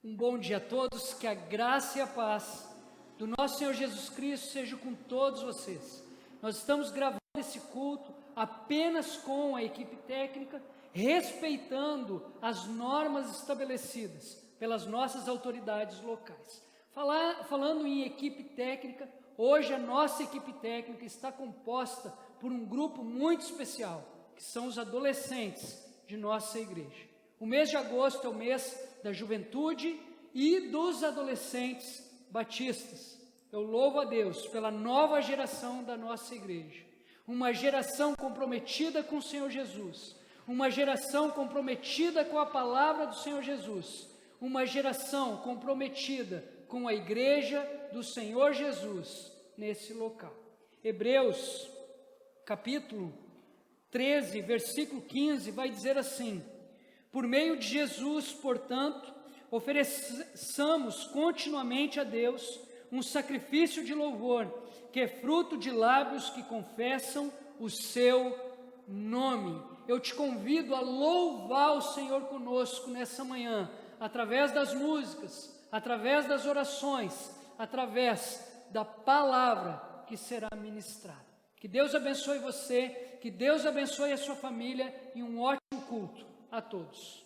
Um bom dia a todos, que a graça e a paz do nosso Senhor Jesus Cristo seja com todos vocês. Nós estamos gravando esse culto apenas com a equipe técnica, respeitando as normas estabelecidas pelas nossas autoridades locais. Falando em equipe técnica, hoje a nossa equipe técnica está composta por um grupo muito especial, que são os adolescentes de nossa igreja. O mês de agosto é o mês da juventude e dos adolescentes batistas. Eu louvo a Deus pela nova geração da nossa igreja, uma geração comprometida com o Senhor Jesus, uma geração comprometida com a palavra do Senhor Jesus, uma geração comprometida com a igreja do Senhor Jesus nesse local. Hebreus, capítulo 13, versículo 15, vai dizer assim: por meio de Jesus, portanto, ofereçamos continuamente a Deus um sacrifício de louvor, que é fruto de lábios que confessam o seu nome. Eu te convido a louvar o Senhor conosco nessa manhã, através das músicas, através das orações, através da palavra que será ministrada. Que Deus abençoe você, que Deus abençoe a sua família e um ótimo culto a todos.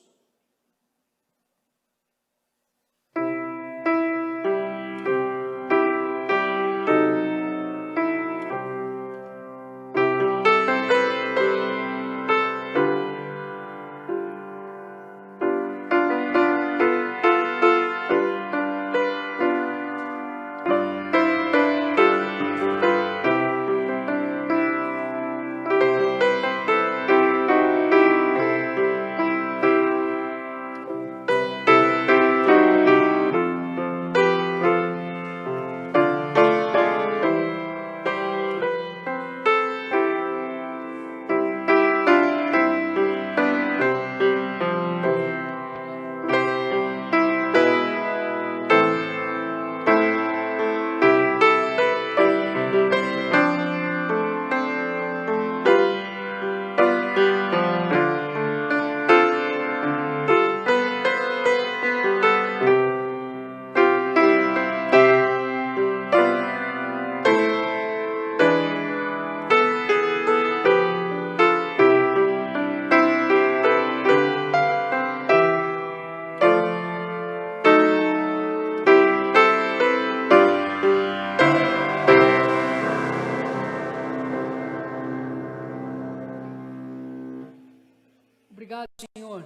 Obrigado, Senhor,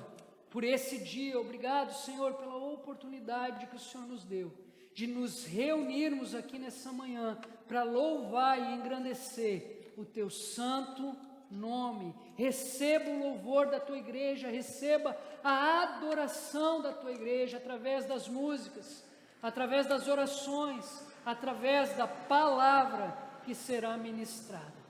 por esse dia. Obrigado, Senhor, pela oportunidade que o Senhor nos deu de nos reunirmos aqui nessa manhã para louvar e engrandecer o Teu santo nome. Receba o louvor da Tua igreja, receba a adoração da Tua igreja através das músicas, através das orações, através da palavra que será ministrada.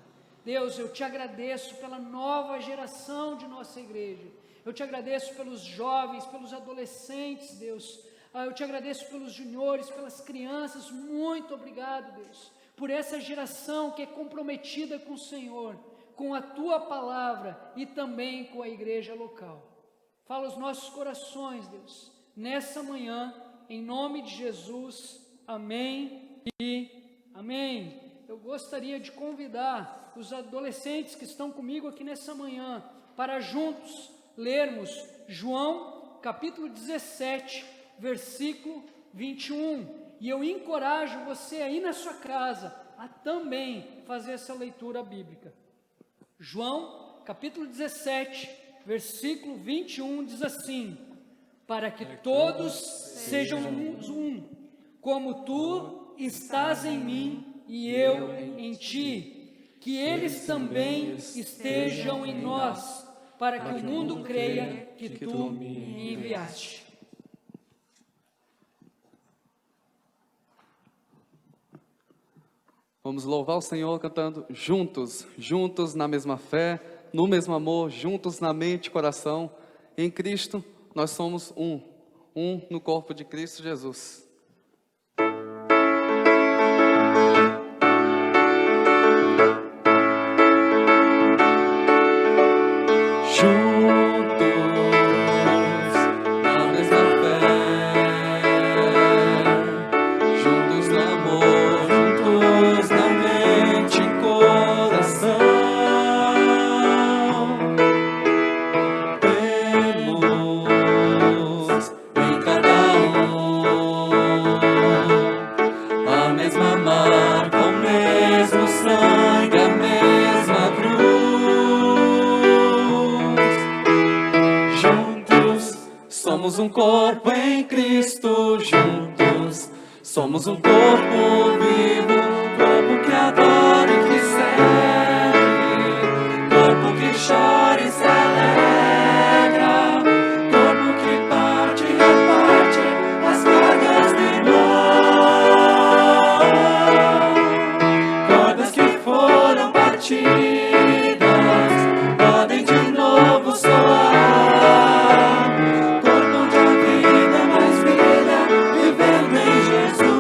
Deus, eu te agradeço pela nova geração de nossa igreja. Eu te agradeço pelos jovens, pelos adolescentes, Deus. Eu te agradeço pelos juniores, pelas crianças. Muito obrigado, Deus, por essa geração que é comprometida com o Senhor, com a Tua palavra e também com a igreja local. Fala os nossos corações, Deus, nessa manhã, em nome de Jesus. Amém e amém. Eu gostaria de convidar os adolescentes que estão comigo aqui nessa manhã para juntos lermos João capítulo 17, versículo 21. E eu encorajo você aí na sua casa a também fazer essa leitura bíblica. João capítulo 17, versículo 21 diz assim: para que todos sejam um, como tu estás em mim e eu em ti, que eles também estejam em nós, para que o mundo creia que tu me enviaste. Vamos louvar o Senhor cantando juntos, juntos na mesma fé, no mesmo amor, juntos na mente e coração. Em Cristo nós somos um no corpo de Cristo Jesus. Juntos na mesma fé, um corpo em Cristo, juntos somos um corpo vivo, corpo que adora e que serve, corpo que chora e se alegra, corpo que parte e reparte as cargas do irmão, cordas que foram partidas podem de novo soar, corpo onde a vida é mais vida, vivendo em Jesus.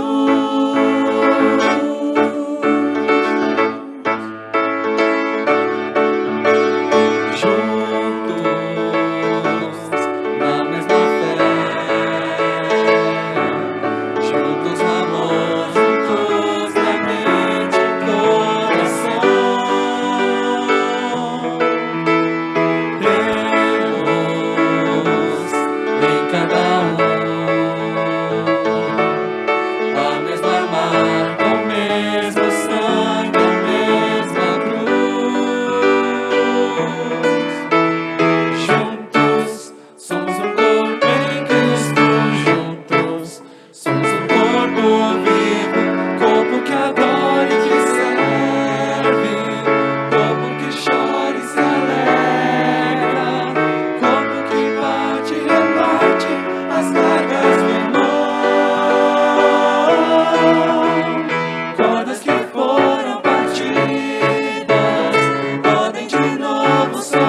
Juntos na mesma fé, juntos no amor, juntos na mente e coração. Deus em cada a mesma marca, o mesmo sangue, a mesma cruz. Juntos somos um corpo em Cristo, juntos somos um corpo vivo, corpo que adora e que serve, corpo que chora e se alegra, corpo que parte e reparte as cargas do irmão, cordas que foram partidas podem de novo soar,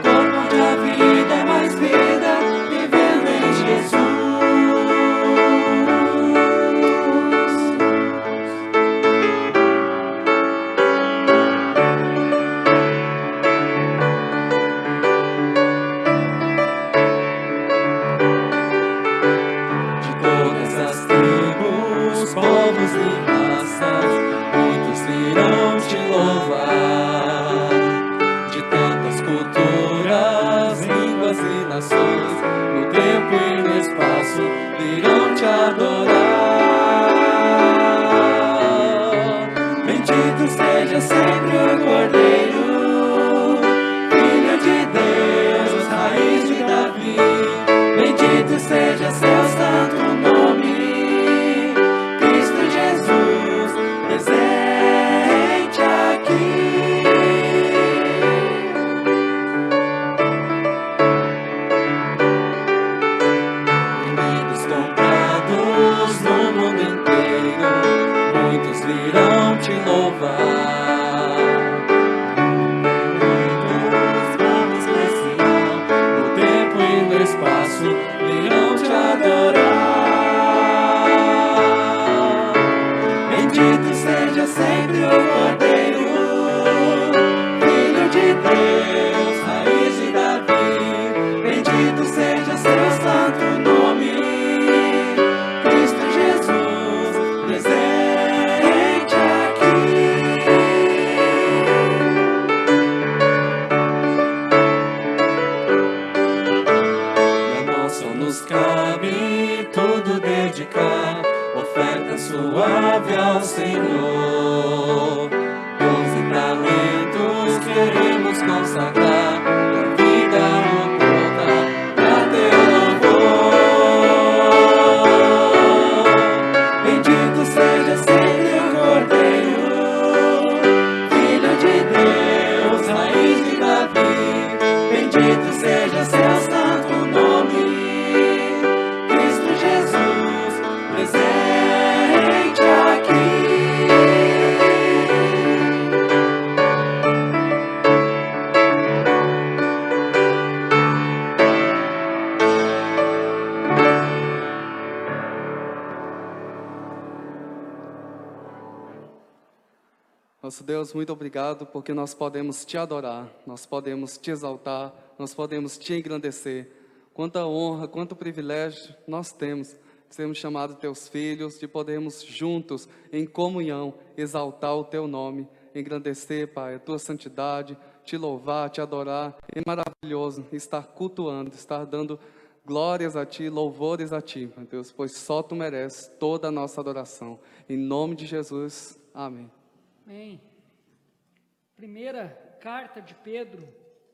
corpo onde a vida é mais vida, vivendo em Jesus. De todas as tribos, povos e raças, muitos virão te louvar. De tantas culturas, línguas e nações, no tempo e no espaço, virão te adorar. Bendito seja sempre o Cordeiro, Filho de Deus, raiz de Davi. Bendito seja seu santo nome, Cristo Jesus, presente aqui. Inimigos comprados no mundo inteiro, muitos virão te louvar. Muitos povos especial, no tempo e no espaço, virão te adorar. Bendito seja sempre o Cordeiro, Filho de Deus, raiz de Davi. Bendito seja seu santo nome, Cristo Jesus, presente aqui. Na mão só nos cabe tudo dedicar, oferta suave ao Senhor. Dons e talentos queremos consagrar, a vida no altar, pra teu louvor. Bendito seja sempre o Cordeiro, Filho de Deus, raiz de Davi. Bendito seja seu santo nome, Cristo Jesus, presente aqui. Nosso Deus, muito obrigado porque nós podemos te adorar, nós podemos te exaltar, nós podemos te engrandecer. Quanta honra, quanto privilégio nós temos de sermos chamados teus filhos, de podermos juntos, em comunhão, exaltar o teu nome, engrandecer, Pai, a tua santidade, te louvar, te adorar. É maravilhoso estar cultuando, estar dando glórias a ti, louvores a ti, meu Deus, pois só tu mereces toda a nossa adoração. Em nome de Jesus, amém. Amém. Primeira carta de Pedro,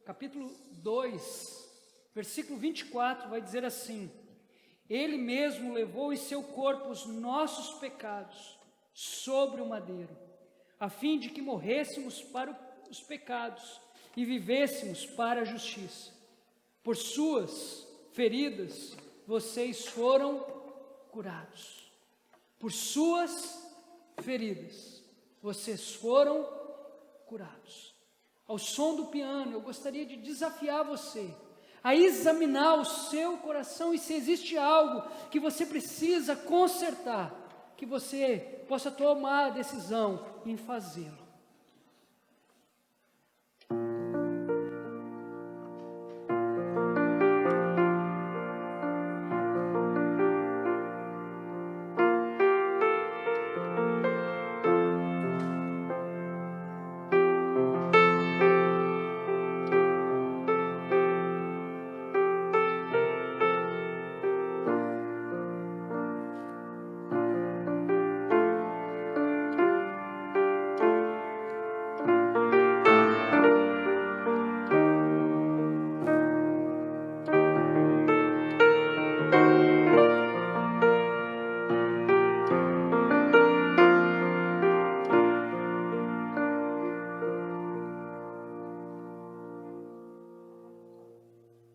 capítulo 2, Versículo 24 vai dizer assim: Ele mesmo levou em seu corpo os nossos pecados sobre o madeiro, a fim de que morrêssemos para os pecados e vivêssemos para a justiça. Por suas feridas vocês foram curados. Por suas feridas vocês foram curados. Ao som do piano, eu gostaria de desafiar você a examinar o seu coração e se existe algo que você precisa consertar, que você possa tomar a decisão em fazê-lo.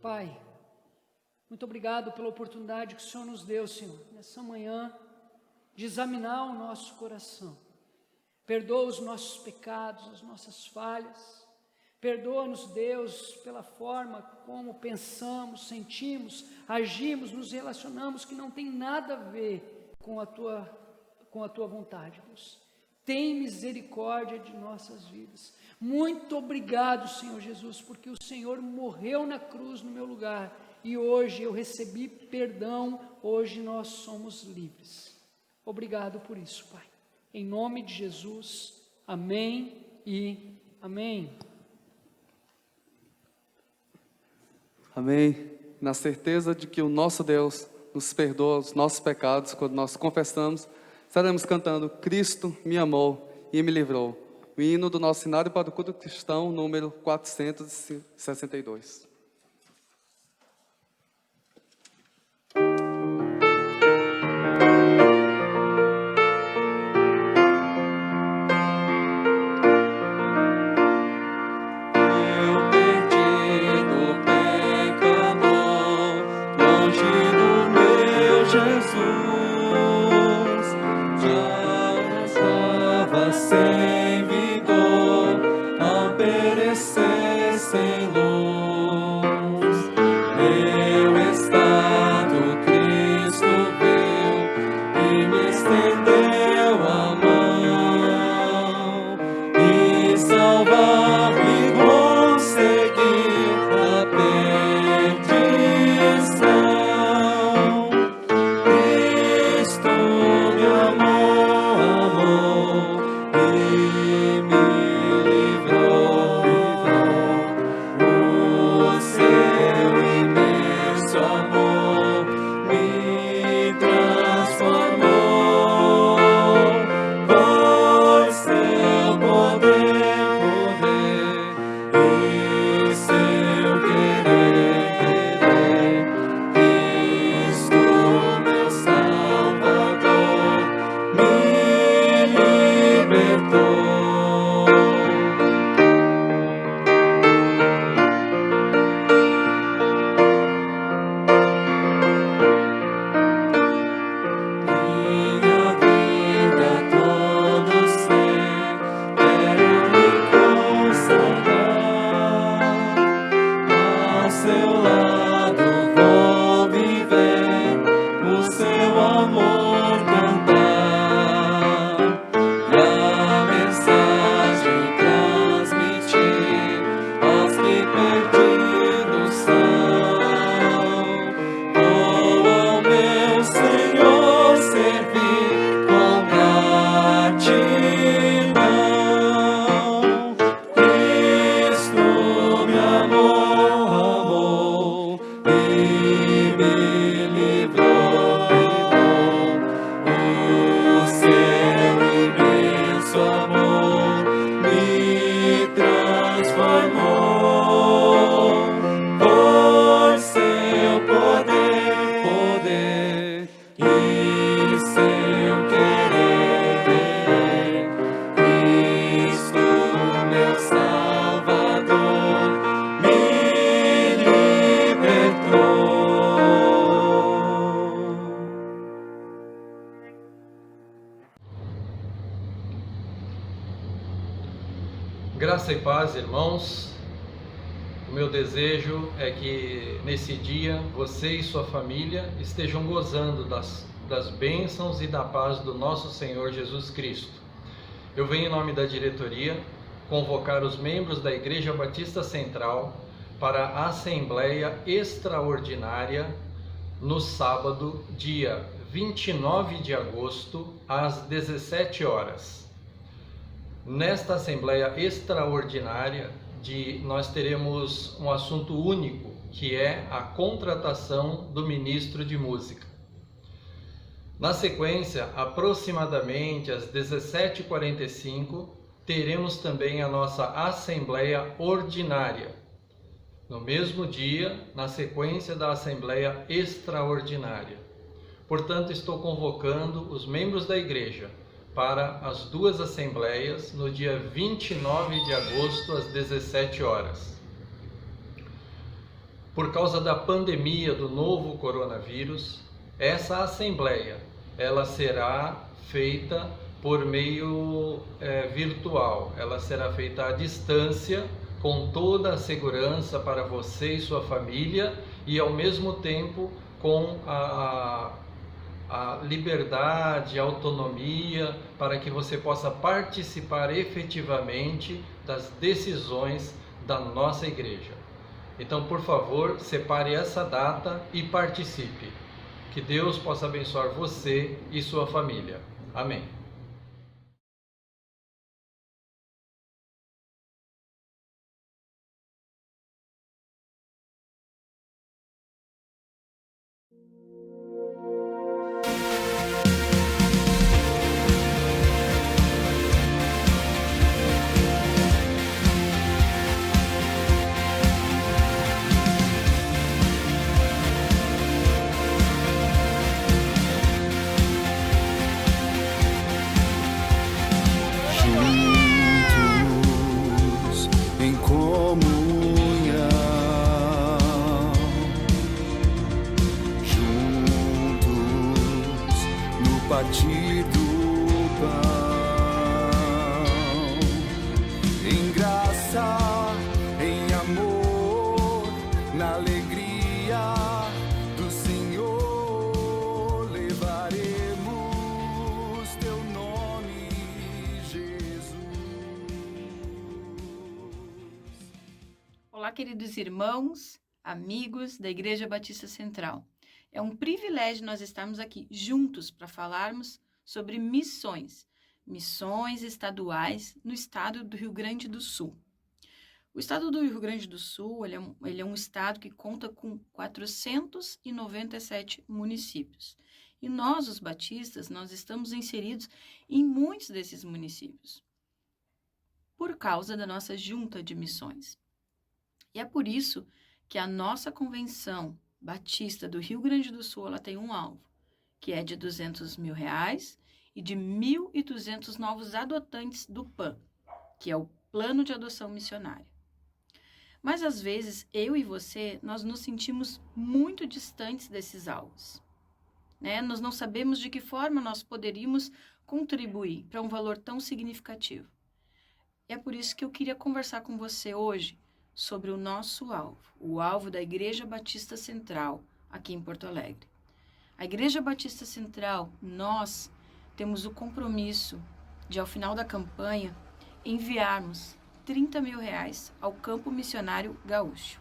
Pai, muito obrigado pela oportunidade que o Senhor nos deu, Senhor, nessa manhã, de examinar o nosso coração. Perdoa os nossos pecados, as nossas falhas. Perdoa-nos, Deus, pela forma como pensamos, sentimos, agimos, nos relacionamos, que não tem nada a ver com a tua vontade, Deus. Tem misericórdia de nossas vidas. Muito obrigado, Senhor Jesus, porque o Senhor morreu na cruz no meu lugar e hoje eu recebi perdão, hoje nós somos livres. Obrigado por isso, Pai. Em nome de Jesus, amém e amém. Amém. Na certeza de que o nosso Deus nos perdoa os nossos pecados, quando nós confessamos, estaremos cantando Cristo me amou e me livrou. O hino do nosso Sinário para o Culto Cristão, número 462. Sem vigor, ao perecer sem luz. Graça e paz, irmãos. O meu desejo é que nesse dia você e sua família estejam gozando das bênçãos e da paz do nosso Senhor Jesus Cristo. Eu venho em nome da diretoria convocar os membros da Igreja Batista Central para a Assembleia Extraordinária no sábado, dia 29 de agosto, às 17 horas. Nesta Assembleia Extraordinária, nós teremos um assunto único, que é a contratação do ministro de música. Na sequência, aproximadamente às 17h45, teremos também a nossa Assembleia Ordinária. No mesmo dia, na sequência da Assembleia Extraordinária. Portanto, estou convocando os membros da igreja para as duas assembleias no dia 29 de agosto, às 17 horas. Por causa da pandemia do novo coronavírus, essa assembleia ela será feita por meio virtual, ela será feita à distância, com toda a segurança para você e sua família e ao mesmo tempo com a liberdade, a autonomia, para que você possa participar efetivamente das decisões da nossa igreja. Então, por favor, separe essa data e participe. Que Deus possa abençoar você e sua família. Amém. Partir do pão, em graça, em amor, na alegria do Senhor, levaremos teu nome, Jesus. Olá, queridos irmãos, amigos da Igreja Batista Central. É um privilégio nós estarmos aqui juntos para falarmos sobre missões estaduais no estado do Rio Grande do Sul. O estado do Rio Grande do Sul ele é um estado que conta com 497 municípios. E nós, os batistas, nós estamos inseridos em muitos desses municípios, por causa da nossa junta de missões. E é por isso que a nossa convenção Batista do Rio Grande do Sul, ela tem um alvo, que é de R$200 mil e de 1.200 novos adotantes do PAM, que é o Plano de Adoção Missionária. Mas, às vezes, eu e você, nós nos sentimos muito distantes desses alvos, né? Nós não sabemos de que forma nós poderíamos contribuir para um valor tão significativo. E é por isso que eu queria conversar com você hoje sobre o nosso alvo, o alvo da Igreja Batista Central, aqui em Porto Alegre. A Igreja Batista Central, nós temos o compromisso de, ao final da campanha, enviarmos R$30 mil ao Campo Missionário Gaúcho.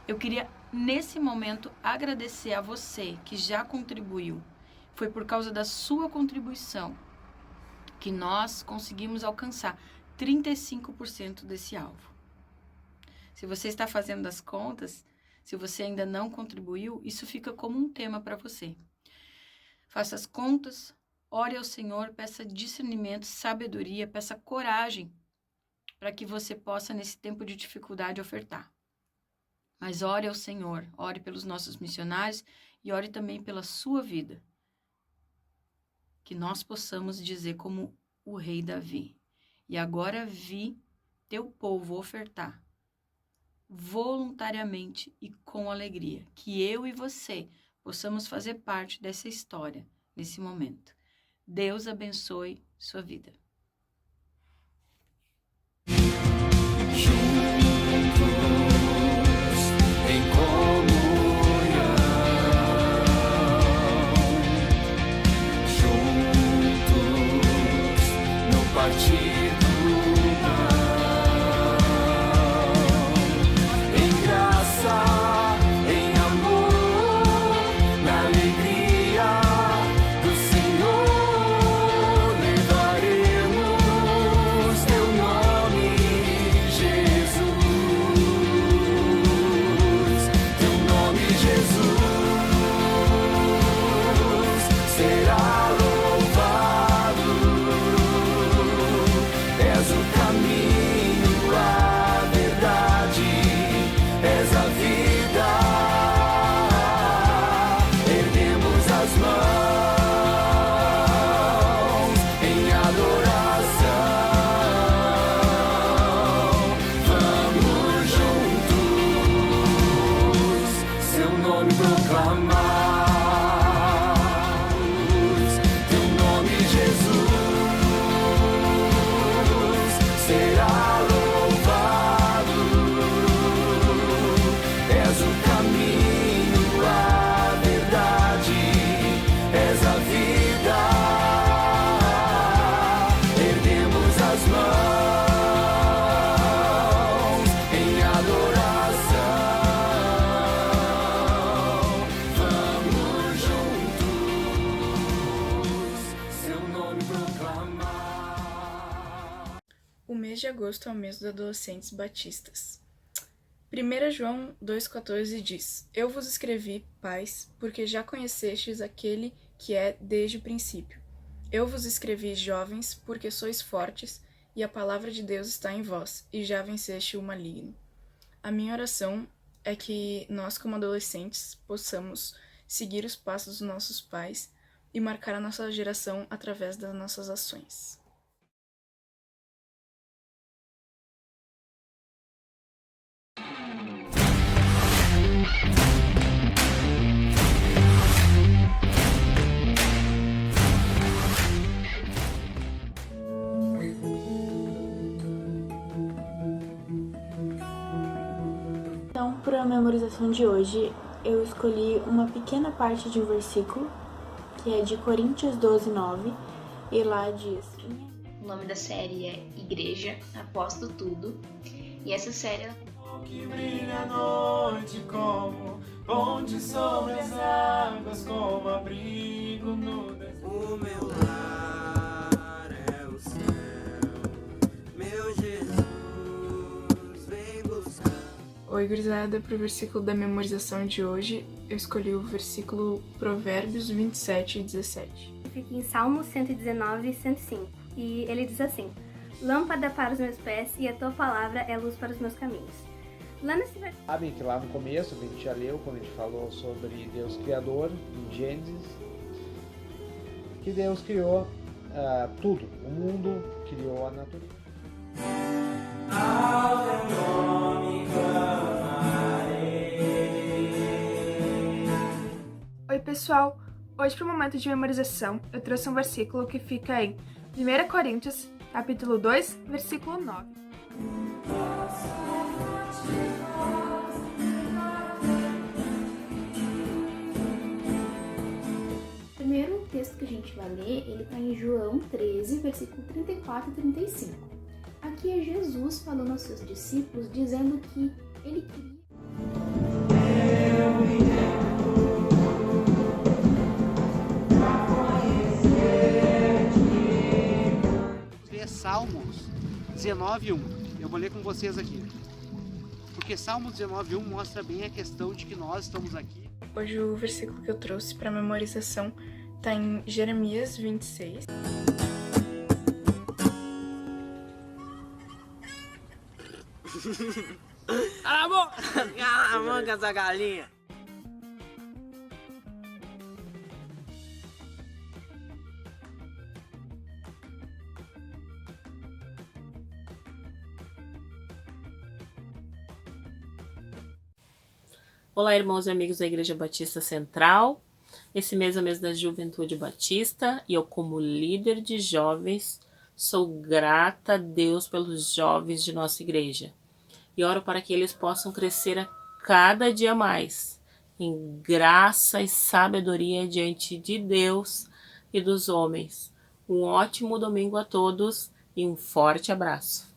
Eu queria, nesse momento, agradecer a você que já contribuiu. Foi por causa da sua contribuição que nós conseguimos alcançar 35% desse alvo. Se você está fazendo as contas, se você ainda não contribuiu, isso fica como um tema para você. Faça as contas, ore ao Senhor, peça discernimento, sabedoria, peça coragem para que você possa, nesse tempo de dificuldade, ofertar. Mas ore ao Senhor, ore pelos nossos missionários e ore também pela sua vida. Que nós possamos dizer como o rei Davi: e agora vi teu povo ofertar voluntariamente e com alegria, que eu e você possamos fazer parte dessa história nesse momento. Deus abençoe sua vida. mês de agosto é o mês dos adolescentes batistas. 1 João 2,14 diz: Eu vos escrevi, pais, porque já conhecestes aquele que é desde o princípio. Eu vos escrevi, jovens, porque sois fortes, e a palavra de Deus está em vós, e já venceste o maligno. A minha oração é que nós, como adolescentes, possamos seguir os passos dos nossos pais e marcar a nossa geração através das nossas ações. Então, para a memorização de hoje, eu escolhi uma pequena parte de um versículo, que é de Coríntios 12:9, e lá diz: O nome da série é Igreja Aposto Tudo, e essa série Que brilha a noite como ponte sobre as águas, como abrigo no deserto. O meu lar é o céu, meu Jesus vem buscar. Oi, gurizada, para o versículo da memorização de hoje, eu escolhi o versículo Provérbios 27:17. Fica em Salmos 119 e 105, e ele diz assim: Lâmpada para os meus pés e a tua palavra é luz para os meus caminhos. Lá nesse versículo... Sabem que lá no começo, que a gente já leu, quando a gente falou sobre Deus Criador, em Gênesis, que Deus criou tudo, o mundo, criou a natureza. Ao teu nome Oi pessoal, hoje para o momento de memorização eu trouxe um versículo que fica em 1 Coríntios, capítulo 2, versículo 9. O primeiro texto que a gente vai ler, ele está em João 13, versículo 34 e 35. Aqui é Jesus falando aos seus discípulos, dizendo que ele queria... Salmos 19:1. Eu vou ler com vocês aqui. Porque Salmos 19:1 mostra bem a questão de que nós estamos aqui. Hoje o versículo que eu trouxe para memorização está em Jeremias 26. Cala a boca essa galinha! Olá, irmãos e amigos da Igreja Batista Central. Esse mês é o mês da Juventude Batista e eu, como líder de jovens, sou grata a Deus pelos jovens de nossa igreja. E oro para que eles possam crescer a cada dia mais, em graça e sabedoria diante de Deus e dos homens. Um ótimo domingo a todos e um forte abraço.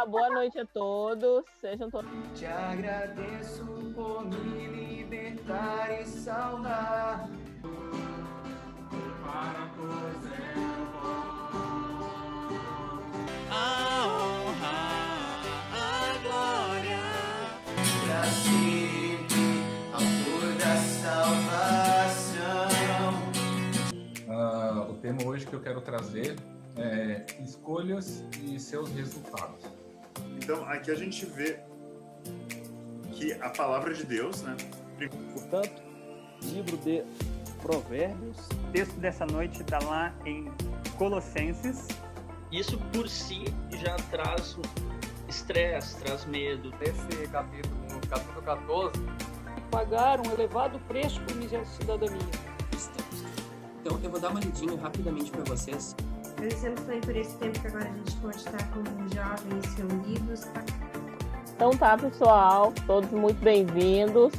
Boa noite a todos, sejam todos. Te agradeço por me libertar e salvar. Para a honra, a glória, pra sempre, autor da salvação. O tema hoje que eu quero trazer é escolhas e seus resultados. Então, aqui a gente vê que a palavra de Deus, né? Portanto, livro de Provérbios. O texto dessa noite está lá em Colossenses. Isso por si já traz estresse, traz medo. Nesse capítulo, no capítulo 14, Pagar um elevado preço por minha cidadania. Então eu vou dar uma lidinha rapidamente para vocês. Agradecemos também por esse tempo que agora a gente pode estar como jovens reunidos. Então tá, pessoal, todos muito bem-vindos.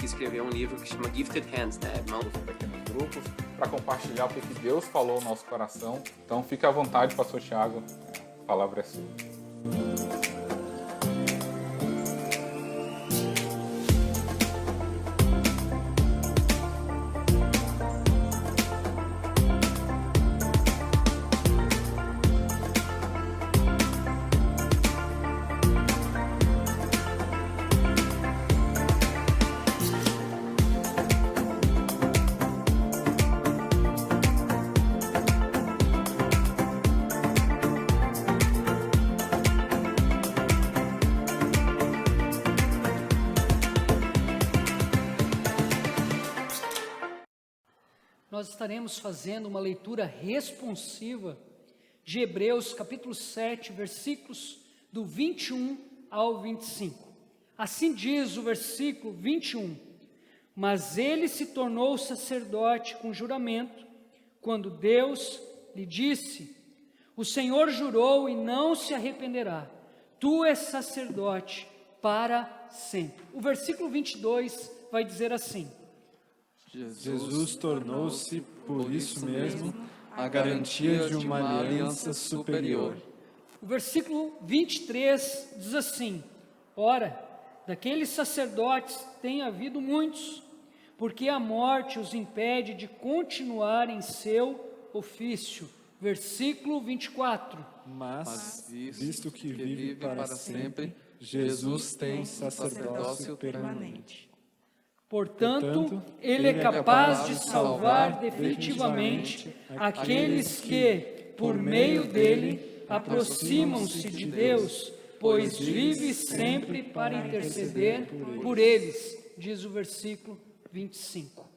Escreveu um livro que chama Gifted Hands, né? Mãos. Pequenos grupos, para compartilhar o que Deus falou ao nosso coração. Então fique à vontade, pastor Thiago, a palavra é sua. Nós estaremos fazendo uma leitura responsiva de Hebreus capítulo 7, versículos do 21 ao 25. Assim diz o versículo 21: Mas ele se tornou sacerdote com juramento, quando Deus lhe disse: O Senhor jurou e não se arrependerá, tu és sacerdote para sempre. O versículo 22 vai dizer assim: Jesus tornou-se, por isso mesmo, a garantia de uma aliança superior. O versículo 23 diz assim: Ora, daqueles sacerdotes tem havido muitos, porque a morte os impede de continuar em seu ofício. Versículo 24. Mas, visto que vive para sempre, Jesus tem sacerdócio permanente. Portanto, ele é capaz de salvar definitivamente aqueles que, por meio dele, aproximam-se de Deus, pois vive sempre para interceder por eles, diz o versículo 25.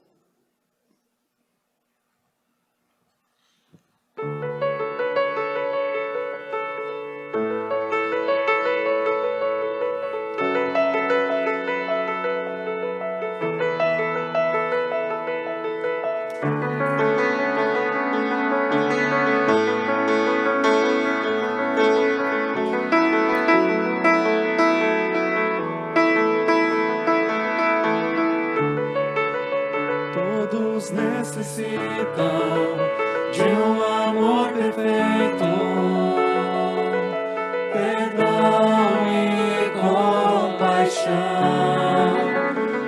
Todos necessitam de um amor perfeito, perdão e compaixão.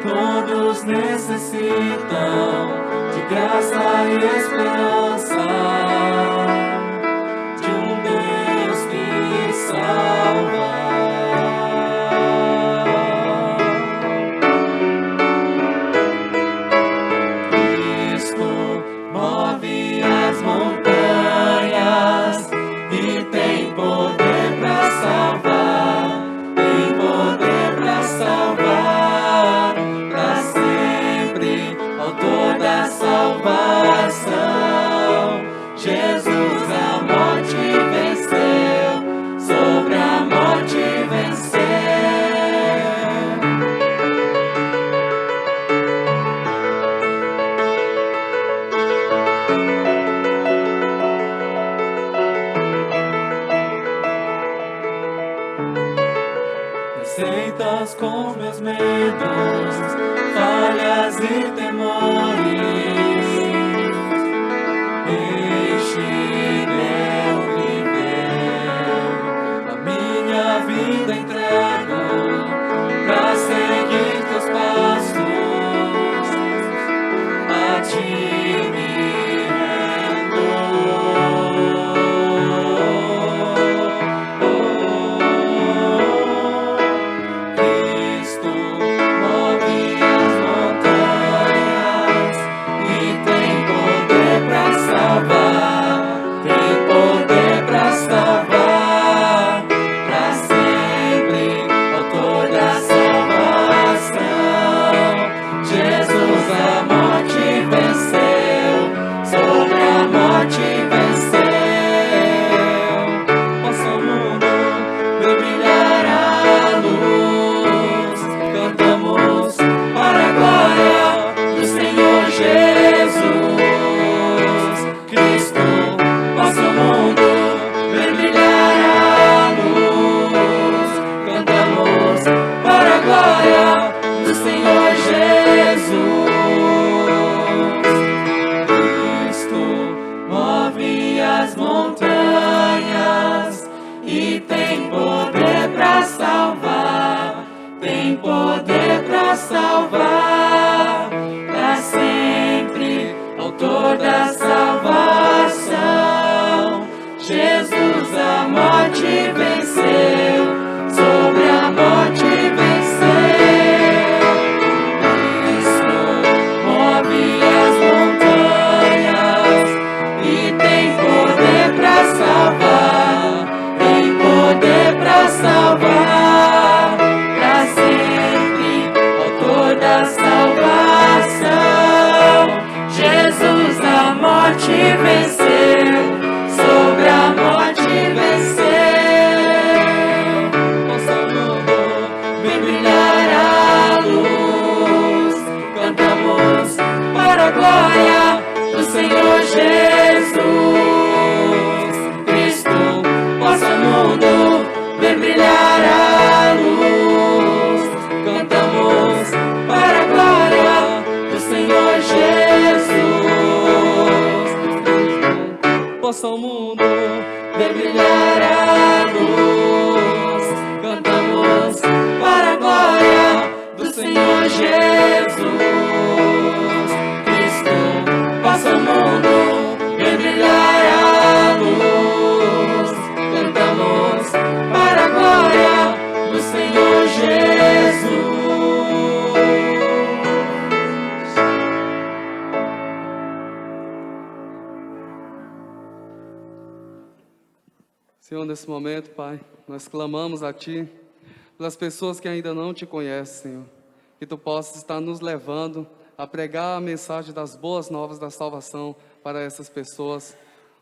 Todos necessitam de graça e esperança, de um Deus que salva. Move as montanhas e tem poder para salvar, tem poder para salvar, para sempre, autor da salvação. Jesus a morte venceu, sobre a morte venceu. Aceitas com meus medos, falhas e temores. Deixe eu viver, a minha vida entrego pra seguir teus passos, a ti me rendo. Cristo move as montanhas. da salvação. Jesus a morte venceu, sobre a morte venceu. Nosso mundo vem brilhar a luz, cantamos para a glória do Senhor Jesus. Cristo, nosso mundo vem brilhar a luz, cantamos para a glória do Senhor Jesus. Nosso mundo vem brilhar a luz, cantamos para a glória do Senhor Jesus. Cristo, nosso mundo vem brilhar a luz, cantamos para a glória do Senhor Jesus. Senhor, nesse momento, Pai, nós clamamos a Ti pelas pessoas que ainda não Te conhecem, Senhor. Que Tu possas estar nos levando a pregar a mensagem das boas novas da salvação para essas pessoas,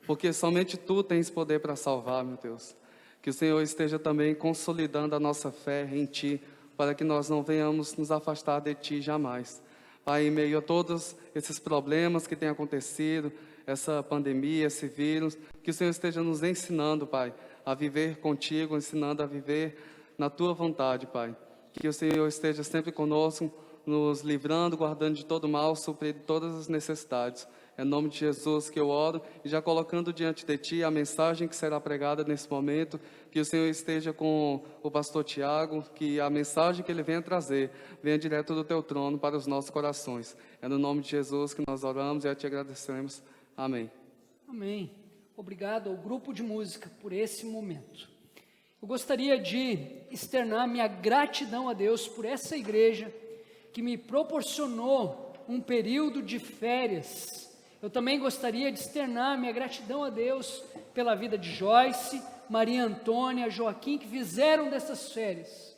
porque somente Tu tens poder para salvar, meu Deus. Que o Senhor esteja também consolidando a nossa fé em Ti, para que nós não venhamos nos afastar de Ti jamais. Pai, em meio a todos esses problemas que têm acontecido, essa pandemia, esse vírus, que o Senhor esteja nos ensinando, Pai, a viver contigo, ensinando a viver na Tua vontade, Pai. Que o Senhor esteja sempre conosco, nos livrando, guardando de todo mal, suprindo todas as necessidades. É em nome de Jesus que eu oro, e já colocando diante de Ti a mensagem que será pregada nesse momento, que o Senhor esteja com o pastor Tiago, que a mensagem que ele venha trazer, venha direto do Teu trono para os nossos corações. É no nome de Jesus que nós oramos e Te agradecemos. Amém. Amém. Obrigado ao grupo de música por esse momento. Eu gostaria de externar minha gratidão a Deus por essa igreja que me proporcionou um período de férias. Eu também gostaria de externar minha gratidão a Deus pela vida de Joyce, Maria Antônia, Joaquim, que fizeram dessas férias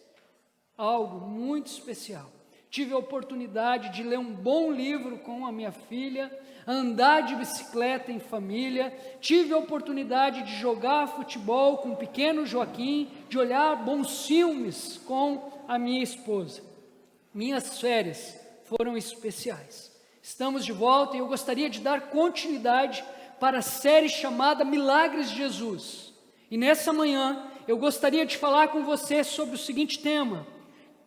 algo muito especial. Tive a oportunidade de ler um bom livro com a minha filha, andar de bicicleta em família, tive a oportunidade de jogar futebol com o pequeno Joaquim, de olhar bons filmes com a minha esposa. Minhas férias foram especiais. Estamos de volta e eu gostaria de dar continuidade para a série chamada Milagres de Jesus. E nessa manhã eu gostaria de falar com você sobre o seguinte tema: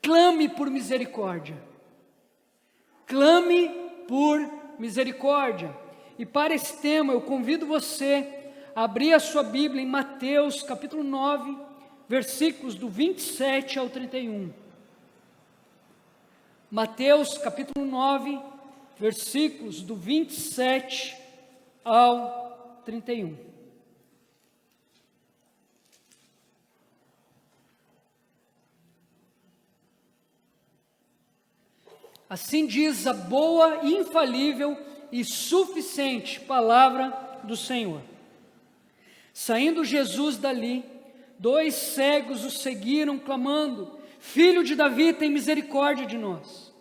clame por misericórdia. Clame por misericórdia. E para esse tema eu convido você a abrir a sua Bíblia em Mateus capítulo 9, versículos do 27 ao 31. Mateus capítulo 9, versículos do 27 ao 31. Assim diz a boa, infalível e suficiente palavra do Senhor. Saindo Jesus dali, 2 cegos o seguiram, clamando: Filho de Davi, tem misericórdia de nós.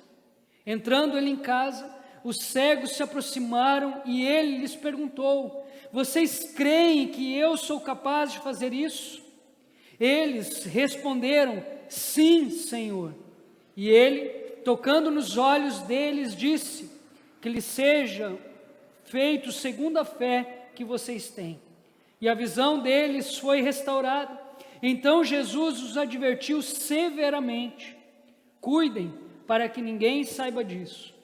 Entrando ele em casa, os cegos se aproximaram e ele lhes perguntou: Vocês creem que eu sou capaz de fazer isso? Eles responderam: Sim, Senhor. E ele, tocando nos olhos deles, disse: Que lhes seja feito segundo a fé que vocês têm. E a visão deles foi restaurada. Então Jesus os advertiu severamente: Cuidem para que ninguém saiba disso.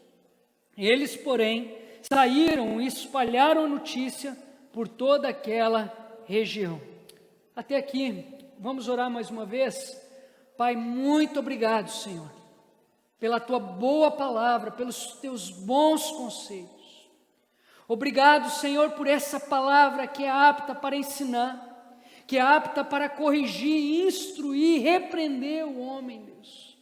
Eles, porém, saíram e espalharam a notícia por toda aquela região. Até aqui, vamos orar mais uma vez? Pai, muito obrigado, Senhor, pela Tua boa palavra, pelos Teus bons conselhos. Obrigado, Senhor, por essa palavra que é apta para ensinar, que é apta para corrigir, instruir, repreender o homem, Deus.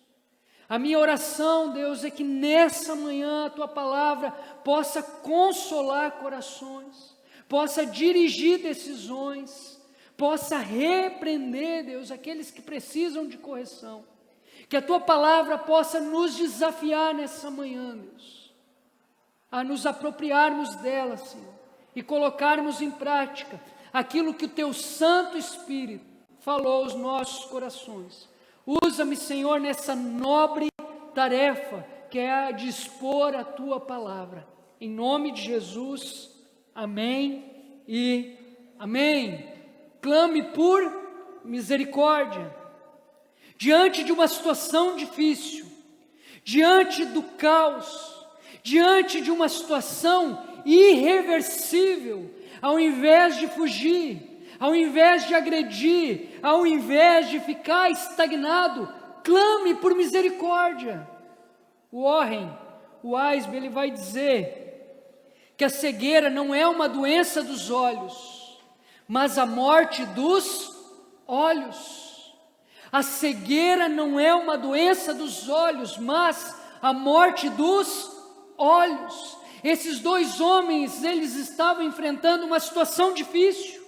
A minha oração, Deus, é que nessa manhã a Tua palavra possa consolar corações, possa dirigir decisões, possa repreender, Deus, aqueles que precisam de correção. Que a tua palavra possa nos desafiar nessa manhã, Deus, a nos apropriarmos dela, Senhor, e colocarmos em prática aquilo que o teu Santo Espírito falou aos nossos corações. Usa-me, Senhor, nessa nobre tarefa que é a de expor a tua palavra. Em nome de Jesus, amém e amém. Clame por misericórdia. Diante de uma situação difícil, diante do caos, diante de uma situação irreversível, ao invés de fugir, ao invés de agredir, ao invés de ficar estagnado, clame por misericórdia. O Warren Wiersbe, ele vai dizer que a cegueira não é uma doença dos olhos, mas a morte dos olhos. A cegueira não é uma doença dos olhos, mas a morte dos olhos. Esses dois homens, eles estavam enfrentando uma situação difícil.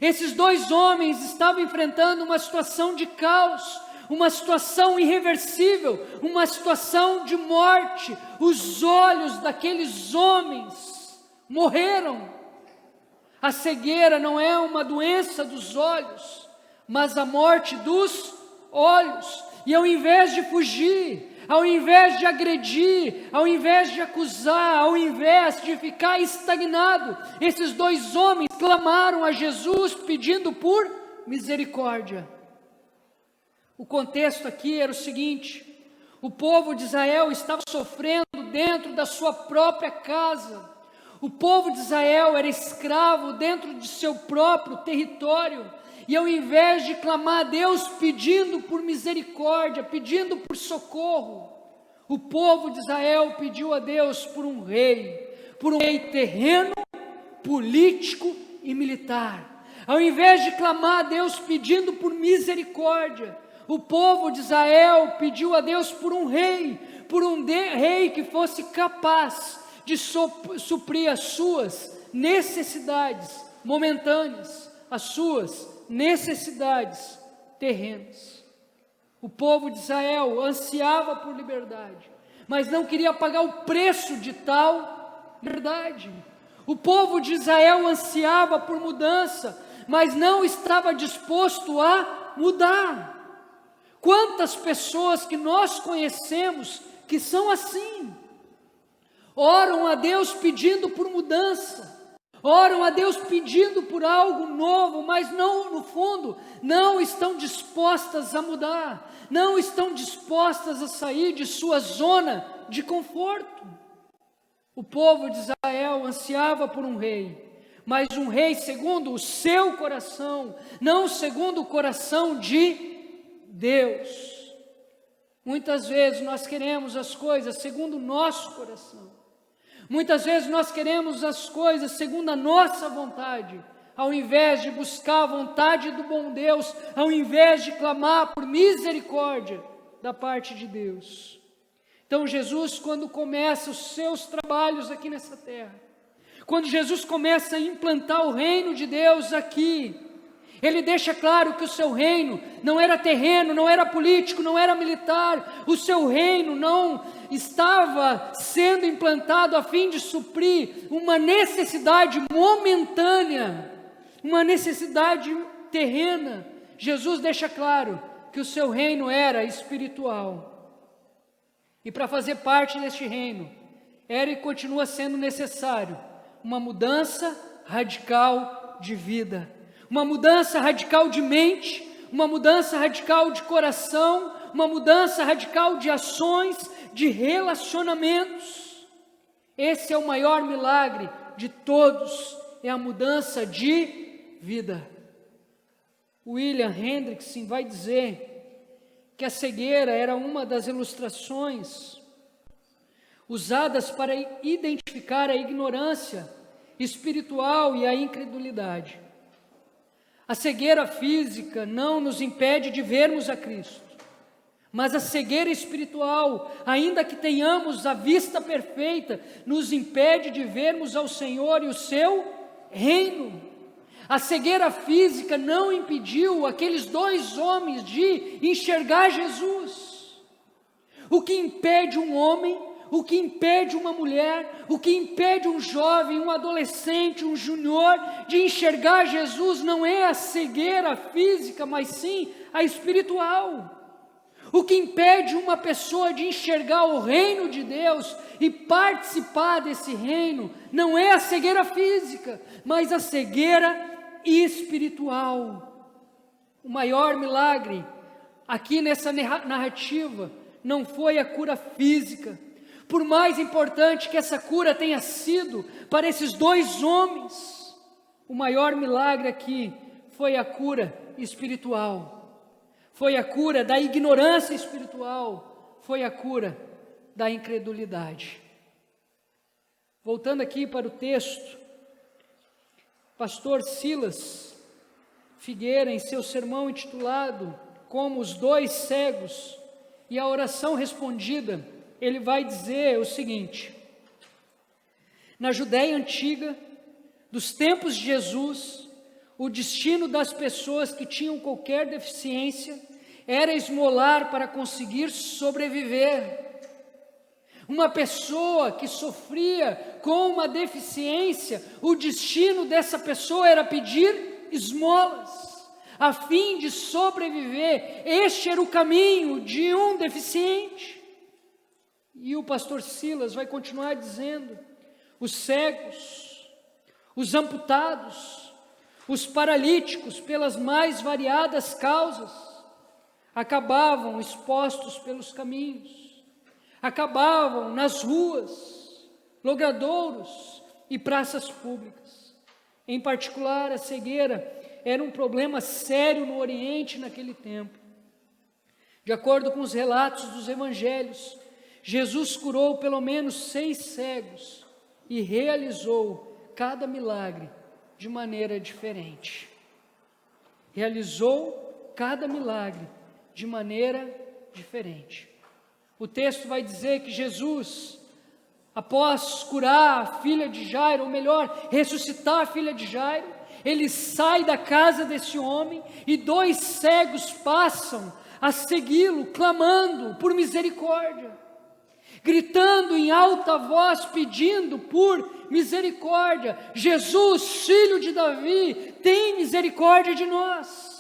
Esses dois homens estavam enfrentando uma situação de caos, uma situação irreversível, uma situação de morte. Os olhos daqueles homens morreram. A cegueira não é uma doença dos olhos, mas a morte dos olhos. E ao invés de fugir, ao invés de agredir, ao invés de acusar, ao invés de ficar estagnado, esses dois homens clamaram a Jesus pedindo por misericórdia. O contexto aqui era o seguinte: o povo de Israel estava sofrendo dentro da sua própria casa. O povo de Israel era escravo dentro de seu próprio território. E ao invés de clamar a Deus pedindo por misericórdia, pedindo por socorro, o povo de Israel pediu a Deus por um rei terreno, político e militar. Ao invés de clamar a Deus pedindo por misericórdia, o povo de Israel pediu a Deus por um rei que fosse capaz de suprir as suas necessidades momentâneas, as suas necessidades terrenas. O povo de Israel ansiava por liberdade, mas não queria pagar o preço de tal liberdade. O povo de Israel ansiava por mudança, mas não estava disposto a mudar. Quantas pessoas que nós conhecemos que são assim, oram a Deus pedindo por mudança, oram a Deus pedindo por algo novo, mas não, no fundo, não estão dispostas a mudar, não estão dispostas a sair de sua zona de conforto. O povo de Israel ansiava por um rei, mas um rei segundo o seu coração, não segundo o coração de Deus. Muitas vezes nós queremos as coisas segundo o nosso coração. Muitas vezes nós queremos as coisas segundo a nossa vontade, ao invés de buscar a vontade do bom Deus, ao invés de clamar por misericórdia da parte de Deus. Então Jesus, quando começa os seus trabalhos aqui nessa terra, quando Jesus começa a implantar o reino de Deus aqui, ele deixa claro que o seu reino não era terreno, não era político, não era militar. O seu reino não estava sendo implantado a fim de suprir uma necessidade momentânea, uma necessidade terrena. Jesus deixa claro que o seu reino era espiritual. E para fazer parte deste reino, era e continua sendo necessário uma mudança radical de vida. Uma mudança radical de mente, uma mudança radical de coração, uma mudança radical de ações, de relacionamentos. Esse é o maior milagre de todos, é a mudança de vida. William Hendrickson vai dizer que a cegueira era uma das ilustrações usadas para identificar a ignorância espiritual e a incredulidade. A cegueira física não nos impede de vermos a Cristo, mas a cegueira espiritual, ainda que tenhamos a vista perfeita, nos impede de vermos ao Senhor e o seu reino. A cegueira física não impediu aqueles dois homens de enxergar Jesus. O que impede um homem, o que impede uma mulher, o que impede um jovem, um adolescente, um júnior de enxergar Jesus não é a cegueira física, mas sim a espiritual. O que impede uma pessoa de enxergar o reino de Deus e participar desse reino não é a cegueira física, mas a cegueira espiritual. O maior milagre aqui nessa narrativa não foi a cura física, por mais importante que essa cura tenha sido para esses dois homens. O maior milagre aqui foi a cura espiritual. Foi a cura da ignorância espiritual, foi a cura da incredulidade. Voltando aqui para o texto, pastor Silas Figueira, em seu sermão intitulado Como os Dois Cegos e a Oração Respondida, ele vai dizer o seguinte: na Judéia antiga, dos tempos de Jesus, o destino das pessoas que tinham qualquer deficiência era esmolar para conseguir sobreviver. Uma pessoa que sofria com uma deficiência, o destino dessa pessoa era pedir esmolas, a fim de sobreviver. Este era o caminho de um deficiente. E o pastor Silas vai continuar dizendo: os cegos, os amputados, os paralíticos, pelas mais variadas causas, acabavam expostos pelos caminhos, acabavam nas ruas, logradouros e praças públicas. Em particular, a cegueira era um problema sério no Oriente naquele tempo. De acordo com os relatos dos evangelhos, Jesus curou pelo menos 6 cegos e realizou cada milagre de maneira diferente. Realizou cada milagre de maneira diferente. O texto vai dizer que Jesus, após curar a filha de Jairo, ou melhor, ressuscitar a filha de Jairo, ele sai da casa desse homem e 2 cegos passam a segui-lo, clamando por misericórdia, gritando em alta voz, pedindo por misericórdia: Jesus, filho de Davi, tem misericórdia de nós.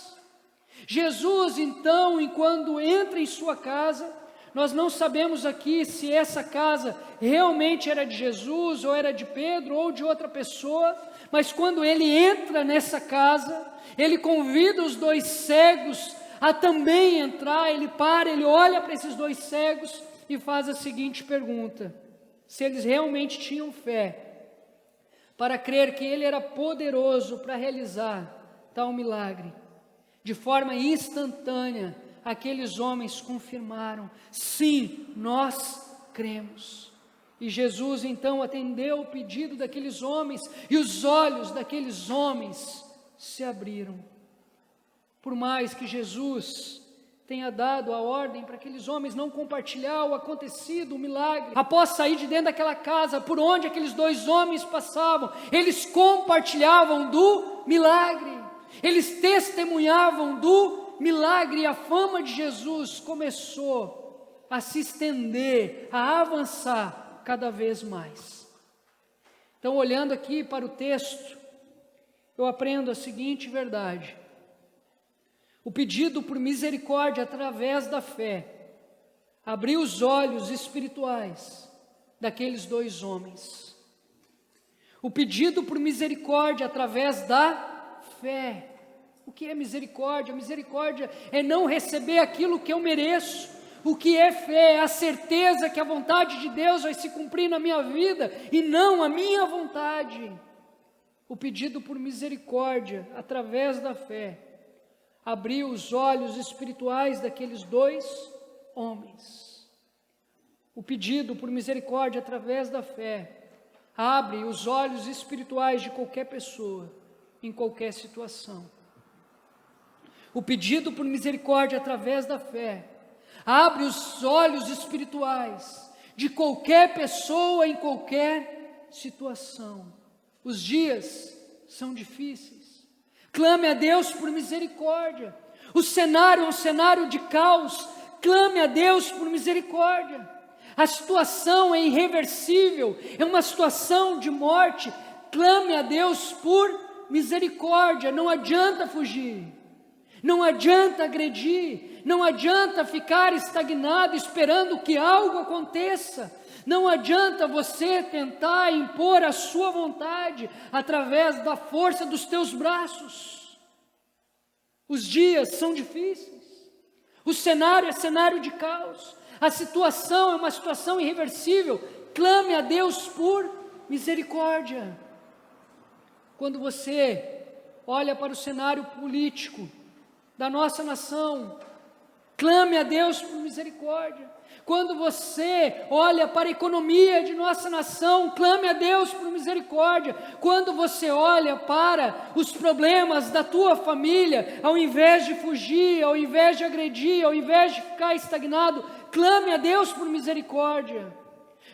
Jesus, então, enquanto entra em sua casa, nós não sabemos aqui se essa casa realmente era de Jesus, ou era de Pedro, ou de outra pessoa, mas quando ele entra nessa casa, ele convida os 2 cegos a também entrar. Ele para, ele olha para esses 2 cegos e faz a seguinte pergunta: se eles realmente tinham fé para crer que ele era poderoso para realizar tal milagre. De forma instantânea, aqueles homens confirmaram: sim, nós cremos. E Jesus então atendeu o pedido daqueles homens, e os olhos daqueles homens se abriram. Por mais que Jesus tenha dado a ordem para aqueles homens não compartilhar o acontecido, o milagre, após sair de dentro daquela casa, por onde aqueles 2 homens passavam, eles compartilhavam do milagre. Eles testemunhavam do milagre, e a fama de Jesus começou a se estender, a avançar cada vez mais. Então, olhando aqui para o texto, eu aprendo a seguinte verdade: o pedido por misericórdia através da fé abriu os olhos espirituais daqueles 2 homens. O pedido por misericórdia através da fé. O que é misericórdia? Misericórdia é não receber aquilo que eu mereço. O que é fé? É a certeza que a vontade de Deus vai se cumprir na minha vida e não a minha vontade. O pedido por misericórdia através da fé abriu os olhos espirituais daqueles 2 homens. O pedido por misericórdia através da fé abre os olhos espirituais de qualquer pessoa, em qualquer situação. O pedido por misericórdia através da fé abre os olhos espirituais de qualquer pessoa em qualquer situação. Os dias são difíceis. Clame a Deus por misericórdia. O cenário é um cenário de caos. clame a Deus por misericórdia. A situação é irreversível, é uma situação de morte. Clame a Deus por misericórdia. Não adianta fugir, não adianta agredir, não adianta ficar estagnado esperando que algo aconteça. Não adianta você tentar impor a sua vontade através da força dos teus braços. Os dias são difíceis, o cenário é cenário de caos, a situação é uma situação irreversível. Clame a Deus por misericórdia. Quando você olha para o cenário político da nossa nação, clame a Deus por misericórdia. Quando você olha para a economia de nossa nação, clame a Deus por misericórdia. Quando você olha para os problemas da tua família, ao invés de fugir, ao invés de agredir, ao invés de ficar estagnado, clame a Deus por misericórdia.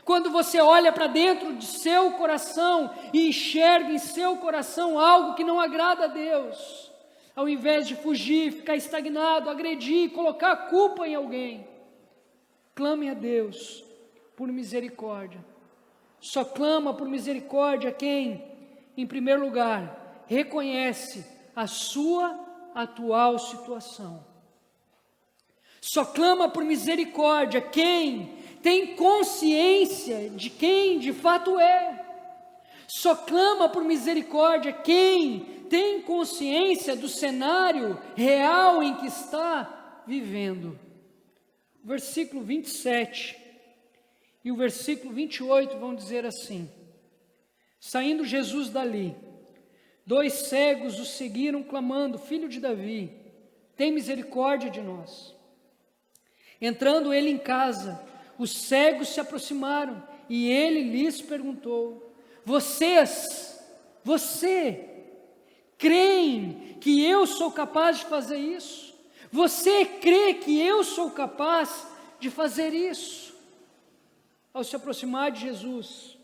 Quando você olha para dentro de seu coração e enxerga em seu coração algo que não agrada a Deus, ao invés de fugir, ficar estagnado, agredir, colocar a culpa em alguém, clame a Deus por misericórdia. Só clama por misericórdia quem, em primeiro lugar, reconhece a sua atual situação. Só clama por misericórdia quem tem consciência de quem de fato é. Só clama por misericórdia quem tem consciência do cenário real em que está vivendo. O versículo 27 e o versículo 28 vão dizer assim: saindo Jesus dali, 2 cegos o seguiram clamando: Filho de Davi, tem misericórdia de nós. Entrando ele em casa, os cegos se aproximaram e ele lhes perguntou: você creem que eu sou capaz de fazer isso? Você crê que eu sou capaz de fazer isso? Ao se aproximar de Jesus,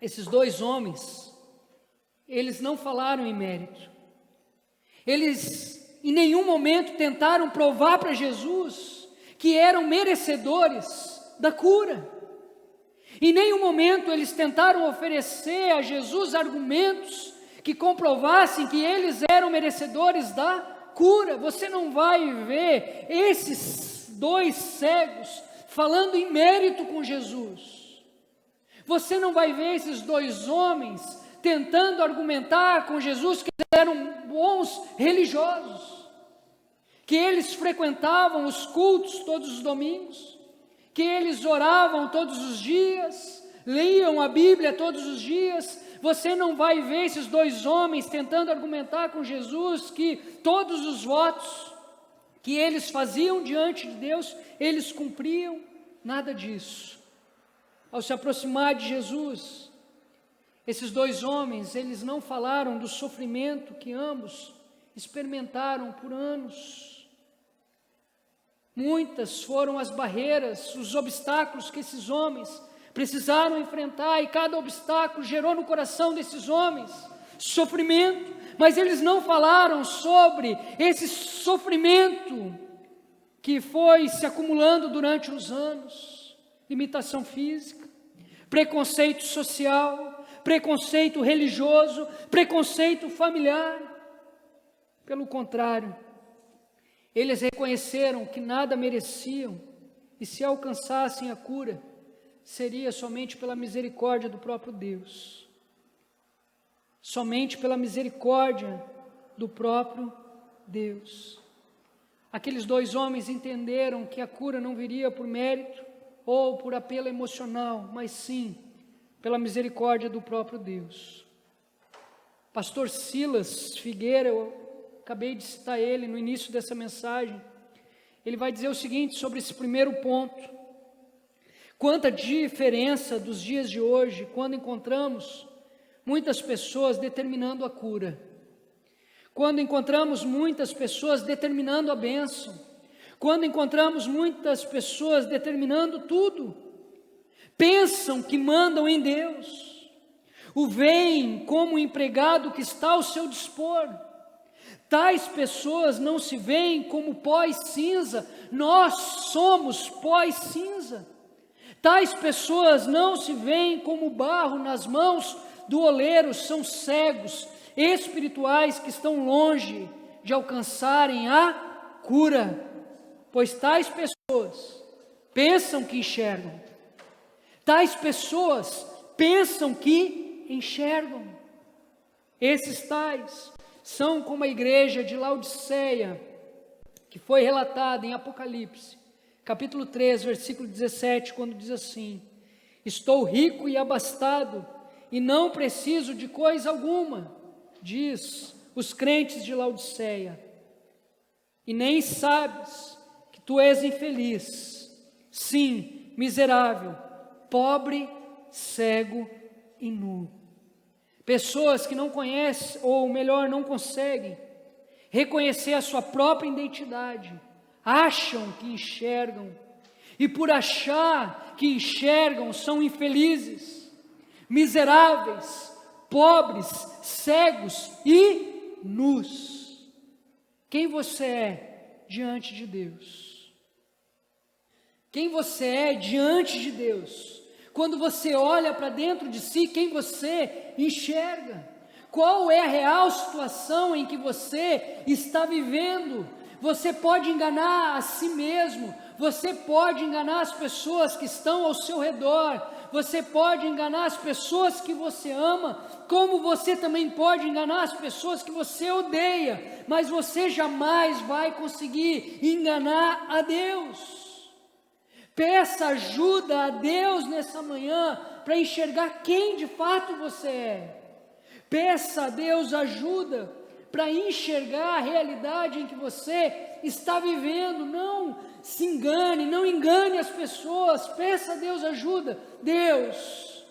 esses 2 homens, eles não falaram em mérito. Eles em nenhum momento tentaram provar para Jesus que eram merecedores da cura. Em nenhum momento eles tentaram oferecer a Jesus argumentos que comprovassem que eles eram merecedores da cura. Você não vai ver esses 2 cegos falando em mérito com Jesus. Você não vai ver esses 2 homens tentando argumentar com Jesus que eram bons religiosos, que eles frequentavam os cultos todos os domingos, que eles oravam todos os dias, liam a Bíblia todos os dias. Você não vai ver esses 2 homens tentando argumentar com Jesus que todos os votos que eles faziam diante de Deus, eles cumpriam. Nada disso. Ao se aproximar de Jesus, esses 2 homens, eles não falaram do sofrimento que ambos experimentaram por anos. Muitas foram as barreiras, os obstáculos que esses homens precisaram enfrentar, e cada obstáculo gerou no coração desses homens sofrimento, mas eles não falaram sobre esse sofrimento que foi se acumulando durante os anos: limitação física, preconceito social, preconceito religioso, preconceito familiar. Pelo contrário, eles reconheceram que nada mereciam, e se alcançassem a cura, seria somente pela misericórdia do próprio Deus. Somente pela misericórdia do próprio Deus. Aqueles 2 homens entenderam que a cura não viria por mérito ou por apelo emocional, mas sim pela misericórdia do próprio Deus. Pastor Silas Figueira, eu acabei de citar ele no início dessa mensagem. Ele vai dizer o seguinte sobre esse primeiro ponto: quanta diferença dos dias de hoje, quando encontramos muitas pessoas determinando a cura, quando encontramos muitas pessoas determinando a bênção, quando encontramos muitas pessoas determinando tudo. Pensam que mandam em Deus, o veem como um empregado que está ao seu dispor, Tais pessoas não se veem como pó e cinza, nós somos pó e cinza. Tais pessoas não se veem como barro nas mãos do oleiro, são cegos espirituais que estão longe de alcançarem a cura, pois tais pessoas pensam que enxergam, tais pessoas pensam que enxergam. Esses tais são como a igreja de Laodiceia, que foi relatada em Apocalipse, capítulo 3, versículo 17, quando diz assim: estou rico e abastado, e não preciso de coisa alguma, diz os crentes de Laodiceia, e nem sabes que tu és infeliz, sim, miserável, pobre, cego e nu. Pessoas que não conhecem, ou melhor, não conseguem reconhecer a sua própria identidade, acham que enxergam, e por achar que enxergam são infelizes, miseráveis, pobres, cegos e nus. Quem você é diante de Deus? Quem você é diante de Deus? Quando você olha para dentro de si, quem você enxerga? Qual é a real situação em que você está vivendo? Você pode enganar a si mesmo, você pode enganar as pessoas que estão ao seu redor, você pode enganar as pessoas que você ama, como você também pode enganar as pessoas que você odeia, mas você jamais vai conseguir enganar a Deus. Peça ajuda a Deus nessa manhã para enxergar quem de fato você é. Peça a Deus ajuda para enxergar a realidade em que você está vivendo. Não se engane, não engane as pessoas. Peça a Deus ajuda. Deus,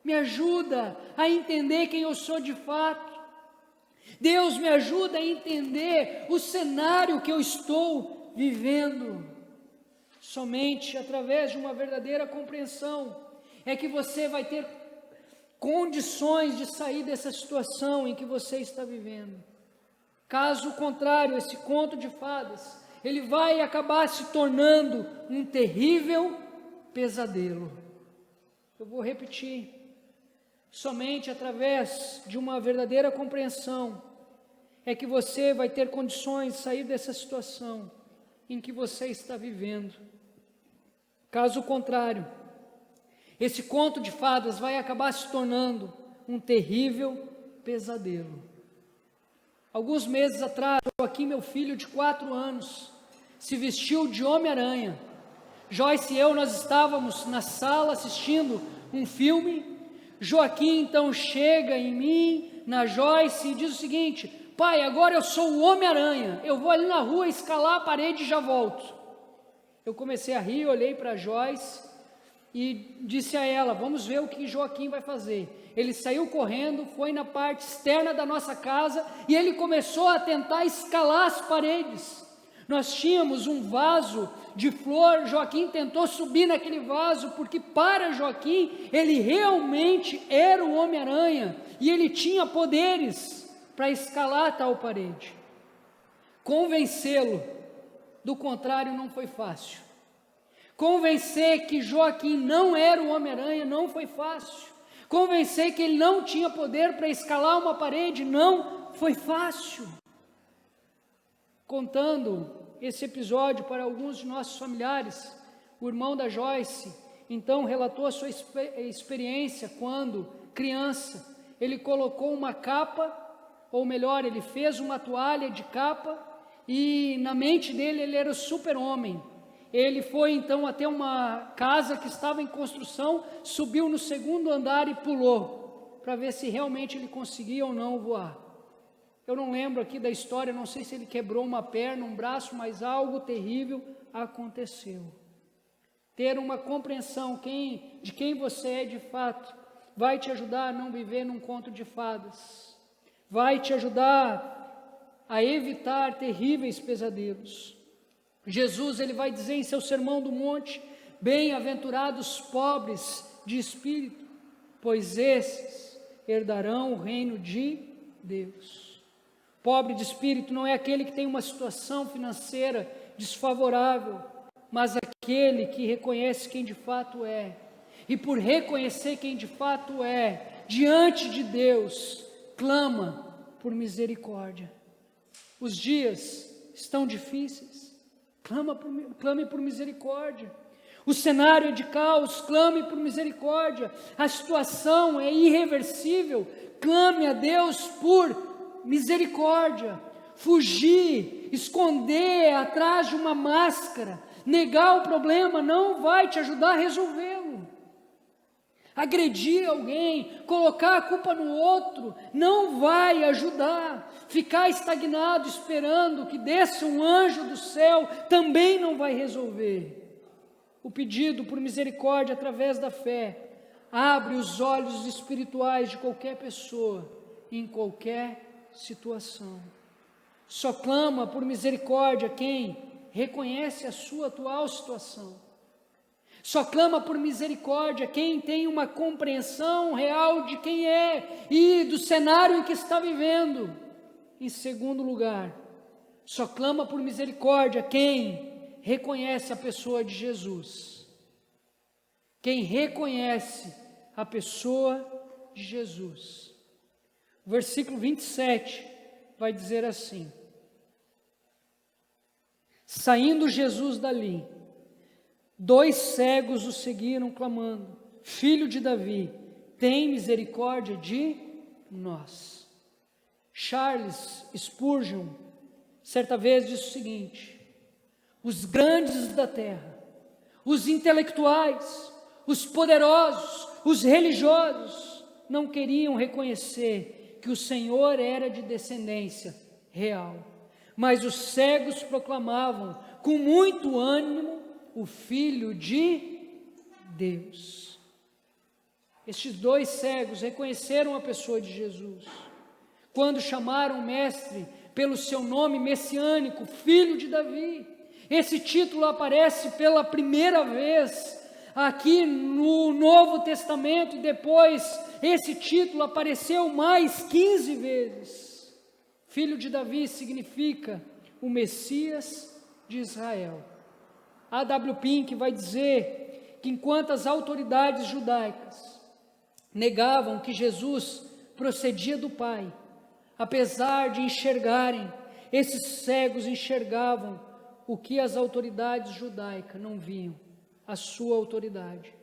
me ajuda a entender quem eu sou de fato. Deus, me ajuda a entender o cenário que eu estou vivendo. Somente através de uma verdadeira compreensão é que você vai ter condições de sair dessa situação em que você está vivendo. Caso contrário, esse conto de fadas, ele vai acabar se tornando um terrível pesadelo. Eu vou repetir. Somente através de uma verdadeira compreensão é que você vai ter condições de sair dessa situação em que você está vivendo. Caso contrário, esse conto de fadas vai acabar se tornando um terrível pesadelo. Alguns meses atrás, aqui meu filho de 4 anos se vestiu de Homem-Aranha. Joyce e eu, nós estávamos na sala assistindo um filme. Joaquim então chega em mim, na Joyce, e diz o seguinte: pai, agora eu sou o Homem-Aranha, eu vou ali na rua escalar a parede e já volto. Eu comecei a rir, olhei para a Joyce e disse a ela: vamos ver o que Joaquim vai fazer. Ele saiu correndo, foi na parte externa da nossa casa e ele começou a tentar escalar as paredes. Nós tínhamos um vaso de flor, Joaquim tentou subir naquele vaso, porque para Joaquim, ele realmente era o Homem-Aranha e ele tinha poderes para escalar tal parede. Convencê-lo do contrário não foi fácil. Convencer que Joaquim não era o Homem-Aranha não foi fácil. Convencer que ele não tinha poder para escalar uma parede não foi fácil. Contando esse episódio para alguns de nossos familiares, o irmão da Joyce então relatou a sua experiência quando criança. Ele colocou uma capa, ou melhor, ele fez uma toalha de capa e na mente dele ele era o super-homem. Ele foi então até uma casa que estava em construção, subiu no 2º andar e pulou, para ver se realmente ele conseguia ou não voar. Eu não lembro aqui da história, não sei se ele quebrou uma perna, um braço, mas algo terrível aconteceu. Ter uma compreensão de quem você é de fato, vai te ajudar a não viver num conto de fadas, vai te ajudar a evitar terríveis pesadelos. Jesus, ele vai dizer em seu Sermão do Monte: bem-aventurados pobres de espírito, pois esses herdarão o reino de Deus. Pobre de espírito não é aquele que tem uma situação financeira desfavorável, mas aquele que reconhece quem de fato é. E por reconhecer quem de fato é, diante de Deus, clama por misericórdia. Os dias estão difíceis, clame por misericórdia. O cenário é de caos, clame por misericórdia. A situação é irreversível, clame a Deus por misericórdia. Fugir, esconder atrás de uma máscara, negar o problema não vai te ajudar a resolvê-lo. Agredir alguém, colocar a culpa no outro, não vai ajudar. Ficar estagnado esperando que desça um anjo do céu também não vai resolver. O pedido por misericórdia através da fé abre os olhos espirituais de qualquer pessoa, em qualquer situação. Só clama por misericórdia quem reconhece a sua atual situação. Só clama por misericórdia quem tem uma compreensão real de quem é e do cenário em que está vivendo. Em segundo lugar, só clama por misericórdia quem reconhece a pessoa de Jesus. Quem reconhece a pessoa de Jesus. O versículo 27 vai dizer assim: saindo Jesus dali, 2 cegos o seguiram clamando: Filho de Davi, tem misericórdia de nós. Charles Spurgeon certa vez disse o seguinte: os grandes da terra, os intelectuais, os poderosos, os religiosos não queriam reconhecer que o Senhor era de descendência real, mas os cegos proclamavam com muito ânimo o Filho de Deus. Estes 2 cegos reconheceram a pessoa de Jesus quando chamaram o mestre pelo seu nome messiânico, Filho de Davi. Esse título aparece pela primeira vez aqui no Novo Testamento e depois esse título apareceu mais 15 vezes. Filho de Davi significa o Messias de Israel. A.W. Pink vai dizer que enquanto as autoridades judaicas negavam que Jesus procedia do Pai, apesar de enxergarem, esses cegos enxergavam o que as autoridades judaicas não viam, a sua autoridade.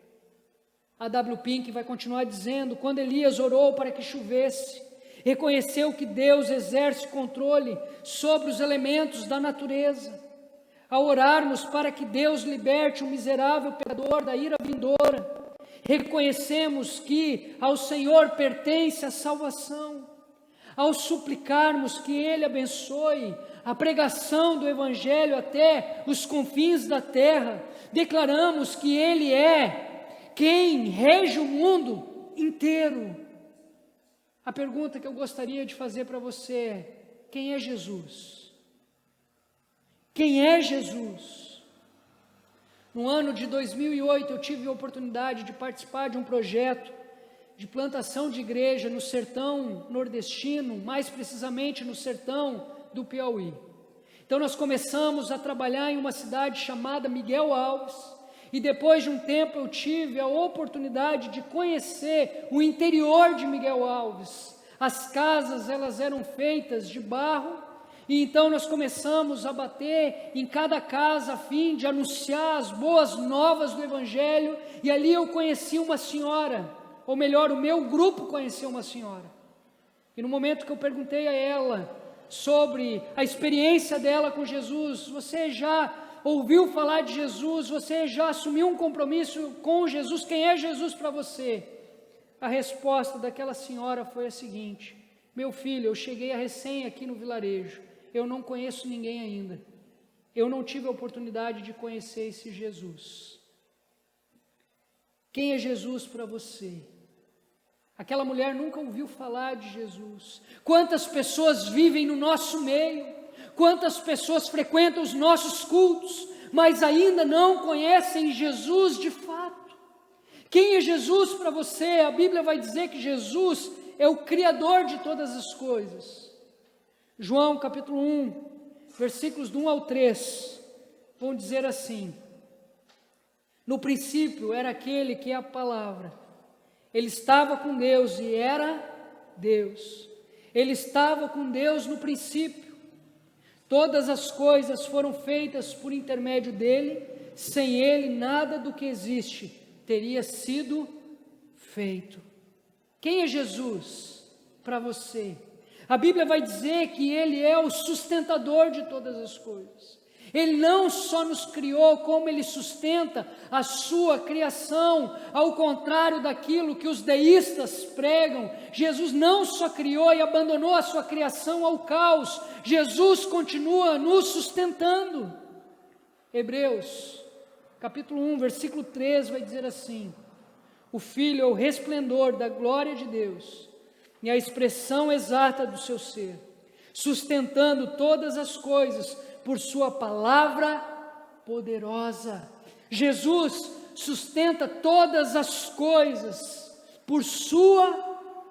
A.W. Pink vai continuar dizendo: quando Elias orou para que chovesse, reconheceu que Deus exerce controle sobre os elementos da natureza. Ao orarmos para que Deus liberte o miserável pecador da ira vindoura, reconhecemos que ao Senhor pertence a salvação. Ao suplicarmos que Ele abençoe a pregação do Evangelho até os confins da terra, declaramos que Ele é quem rege o mundo inteiro. A pergunta que eu gostaria de fazer para você é: quem é Jesus? Quem é Jesus? No ano de 2008, eu tive a oportunidade de participar de um projeto de plantação de igreja no sertão nordestino, mais precisamente no sertão do Piauí. Então nós começamos a trabalhar em uma cidade chamada Miguel Alves, e depois de um tempo eu tive a oportunidade de conhecer o interior de Miguel Alves. As casas, elas eram feitas de barro, e então nós começamos a bater em cada casa a fim de anunciar as boas novas do Evangelho, e ali eu conheci uma senhora, ou melhor, o meu grupo conheceu uma senhora, e no momento que eu perguntei a ela sobre a experiência dela com Jesus: você já ouviu falar de Jesus? Você já assumiu um compromisso com Jesus? Quem é Jesus para você? A resposta daquela senhora foi a seguinte: meu filho, eu cheguei recém aqui no vilarejo, eu não conheço ninguém ainda, eu não tive a oportunidade de conhecer esse Jesus. Quem é Jesus para você? Aquela mulher nunca ouviu falar de Jesus. Quantas pessoas vivem no nosso meio, quantas pessoas frequentam os nossos cultos, mas ainda não conhecem Jesus de fato. Quem é Jesus para você? A Bíblia vai dizer que Jesus é o Criador de todas as coisas. João capítulo 1, versículos do 1 ao 3, vão dizer assim: no princípio era aquele que é a palavra, ele estava com Deus e era Deus, ele estava com Deus no princípio, todas as coisas foram feitas por intermédio dele, sem ele nada do que existe teria sido feito. Quem é Jesus para você? A Bíblia vai dizer que ele é o sustentador de todas as coisas. Ele não só nos criou, como ele sustenta a sua criação, ao contrário daquilo que os deístas pregam. Jesus não só criou e abandonou a sua criação ao caos, Jesus continua nos sustentando. Hebreus, capítulo 1, versículo 3 vai dizer assim: o Filho é o resplendor da glória de Deus e a expressão exata do seu ser, sustentando todas as coisas por sua palavra poderosa. Jesus sustenta todas as coisas por sua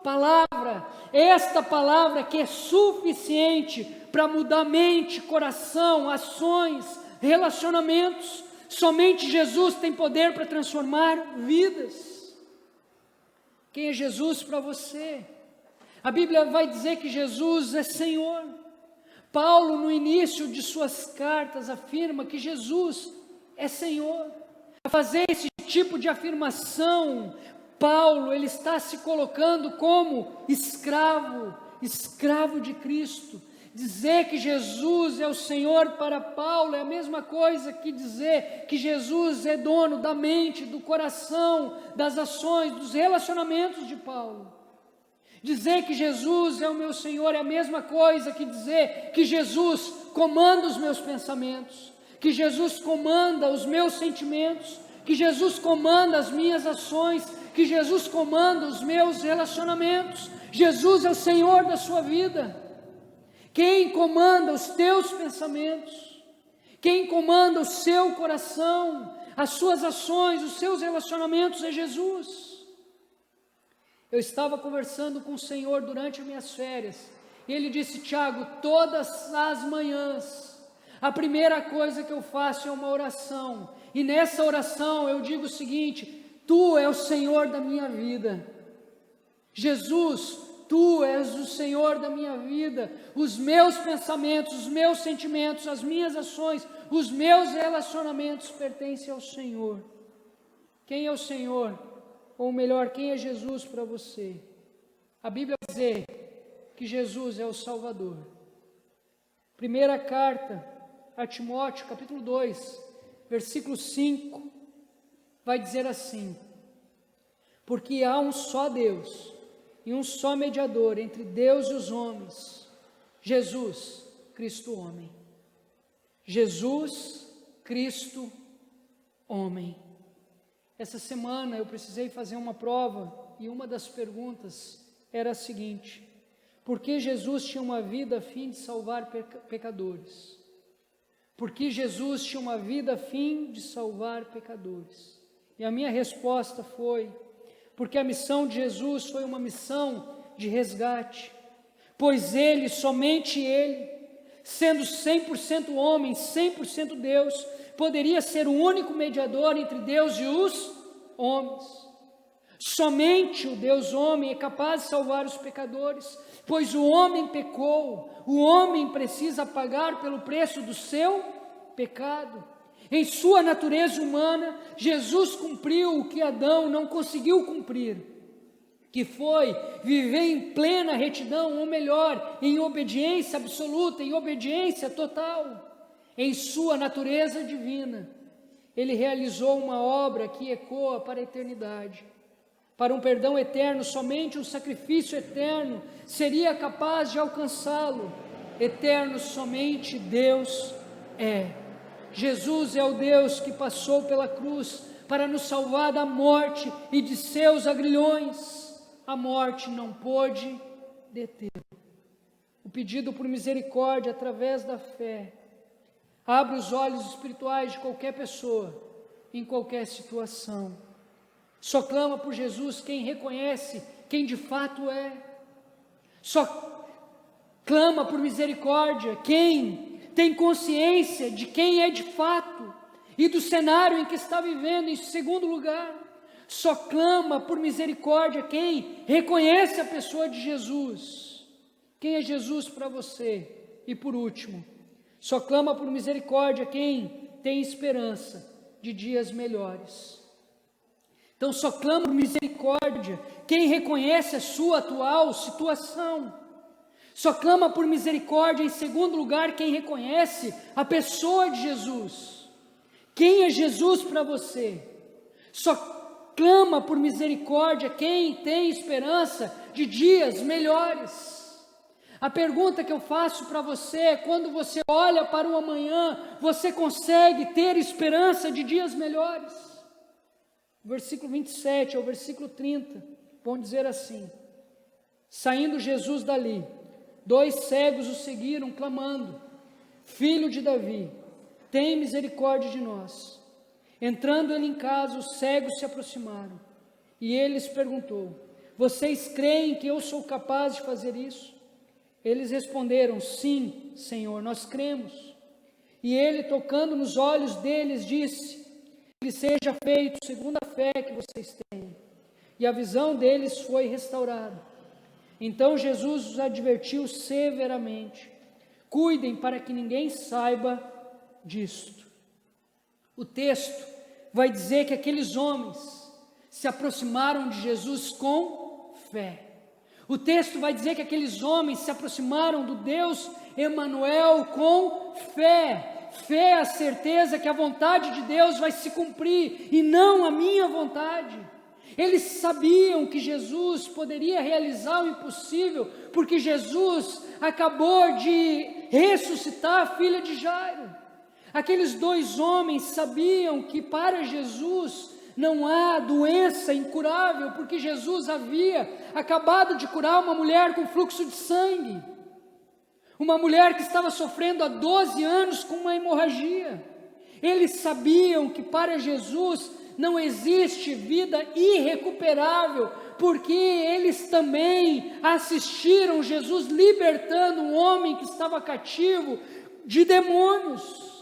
palavra, esta palavra que é suficiente para mudar mente, coração, ações, relacionamentos. Somente Jesus tem poder para transformar vidas. Quem é Jesus para você? A Bíblia vai dizer que Jesus é Senhor. Paulo, no início de suas cartas, afirma que Jesus é Senhor. A fazer esse tipo de afirmação, Paulo, ele está se colocando como escravo de Cristo. Dizer que Jesus é o Senhor para Paulo é a mesma coisa que dizer que Jesus é dono da mente, do coração, das ações, dos relacionamentos de Paulo. Dizer que Jesus é o meu Senhor é a mesma coisa que dizer que Jesus comanda os meus pensamentos, que Jesus comanda os meus sentimentos, que Jesus comanda as minhas ações, que Jesus comanda os meus relacionamentos. Jesus é o Senhor da sua vida. Quem comanda os teus pensamentos, quem comanda o seu coração, as suas ações, os seus relacionamentos é Jesus. Eu estava conversando com o Senhor durante as minhas férias, e Ele disse: Tiago, todas as manhãs, a primeira coisa que eu faço é uma oração, e nessa oração eu digo o seguinte: Tu és o Senhor da minha vida. Jesus, Tu és o Senhor da minha vida, os meus pensamentos, os meus sentimentos, as minhas ações, os meus relacionamentos pertencem ao Senhor. Quem é o Senhor? Ou melhor, quem é Jesus para você? A Bíblia vai dizer que Jesus é o Salvador. Primeira carta a Timóteo, capítulo 2, versículo 5, vai dizer assim: porque há um só Deus e um só mediador entre Deus e os homens, Jesus, Cristo homem. Jesus, Cristo homem. Essa semana eu precisei fazer uma prova e uma das perguntas era a seguinte: por que Jesus tinha uma vida a fim de salvar pecadores? Por que Jesus tinha uma vida a fim de salvar pecadores? E a minha resposta foi: porque a missão de Jesus foi uma missão de resgate, pois Ele, somente Ele, sendo 100% homem, 100% Deus, poderia ser o único mediador entre Deus e os homens. Somente o Deus homem é capaz de salvar os pecadores, pois o homem pecou, o homem precisa pagar pelo preço do seu pecado. Em sua natureza humana, Jesus cumpriu o que Adão não conseguiu cumprir, que foi viver em plena retidão, ou melhor, em obediência absoluta, em obediência total. Em sua natureza divina, Ele realizou uma obra que ecoa para a eternidade. Para um perdão eterno, somente um sacrifício eterno seria capaz de alcançá-lo. Eterno somente Deus é. Jesus é o Deus que passou pela cruz para nos salvar da morte e de seus agrilhões. A morte não pôde detê-lo. O pedido por misericórdia através da fé abre os olhos espirituais de qualquer pessoa, em qualquer situação. Só clama por Jesus quem reconhece quem de fato é. Só Clama por misericórdia quem tem consciência de quem é de fato e do cenário em que está vivendo. Em segundo lugar, só clama por misericórdia quem reconhece a pessoa de Jesus. Quem é Jesus para você? E por último, só clama por misericórdia quem tem esperança de dias melhores. Então só clama por misericórdia quem reconhece a sua atual situação. Só clama por misericórdia, em segundo lugar, quem reconhece a pessoa de Jesus. Quem é Jesus para você? Só clama por misericórdia quem tem esperança de dias melhores. A pergunta que eu faço para você é: quando você olha para o amanhã, você consegue ter esperança de dias melhores? O versículo 27 ao versículo 30 vão dizer assim: saindo Jesus dali, 2 cegos o seguiram, clamando: Filho de Davi, tem misericórdia de nós. Entrando ele em casa, os cegos se aproximaram, e ele lhes perguntou: Vocês creem que eu sou capaz de fazer isso? Eles responderam: Sim, Senhor, nós cremos. E ele, tocando nos olhos deles, disse: Que lhes seja feito segundo a fé que vocês têm. E a visão deles foi restaurada. Então Jesus os advertiu severamente: Cuidem para que ninguém saiba disto. O texto vai dizer que aqueles homens se aproximaram de Jesus com fé. O texto vai dizer que aqueles homens se aproximaram do Deus Emanuel com fé. Fé é a certeza que a vontade de Deus vai se cumprir e não a minha vontade. Eles sabiam que Jesus poderia realizar o impossível, porque Jesus acabou de ressuscitar a filha de Jairo. Aqueles 2 homens sabiam que para Jesus não há doença incurável, porque Jesus havia acabado de curar uma mulher com fluxo de sangue, uma mulher que estava sofrendo há 12 anos com uma hemorragia. Eles sabiam que para Jesus não existe vida irrecuperável, porque eles também assistiram Jesus libertando um homem que estava cativo de demônios.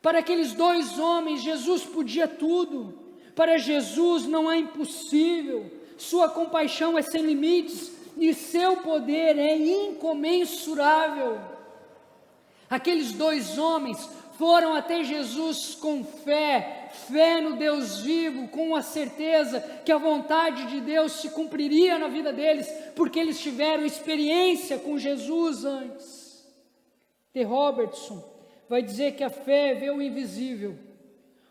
Para aqueles 2 homens, Jesus podia tudo. Para Jesus não é impossível. Sua compaixão é sem limites e seu poder é incomensurável. Aqueles 2 homens foram até Jesus com fé no Deus vivo, com a certeza que a vontade de Deus se cumpriria na vida deles, porque eles tiveram experiência com Jesus antes. T. Robertson vai dizer que a fé vê o invisível,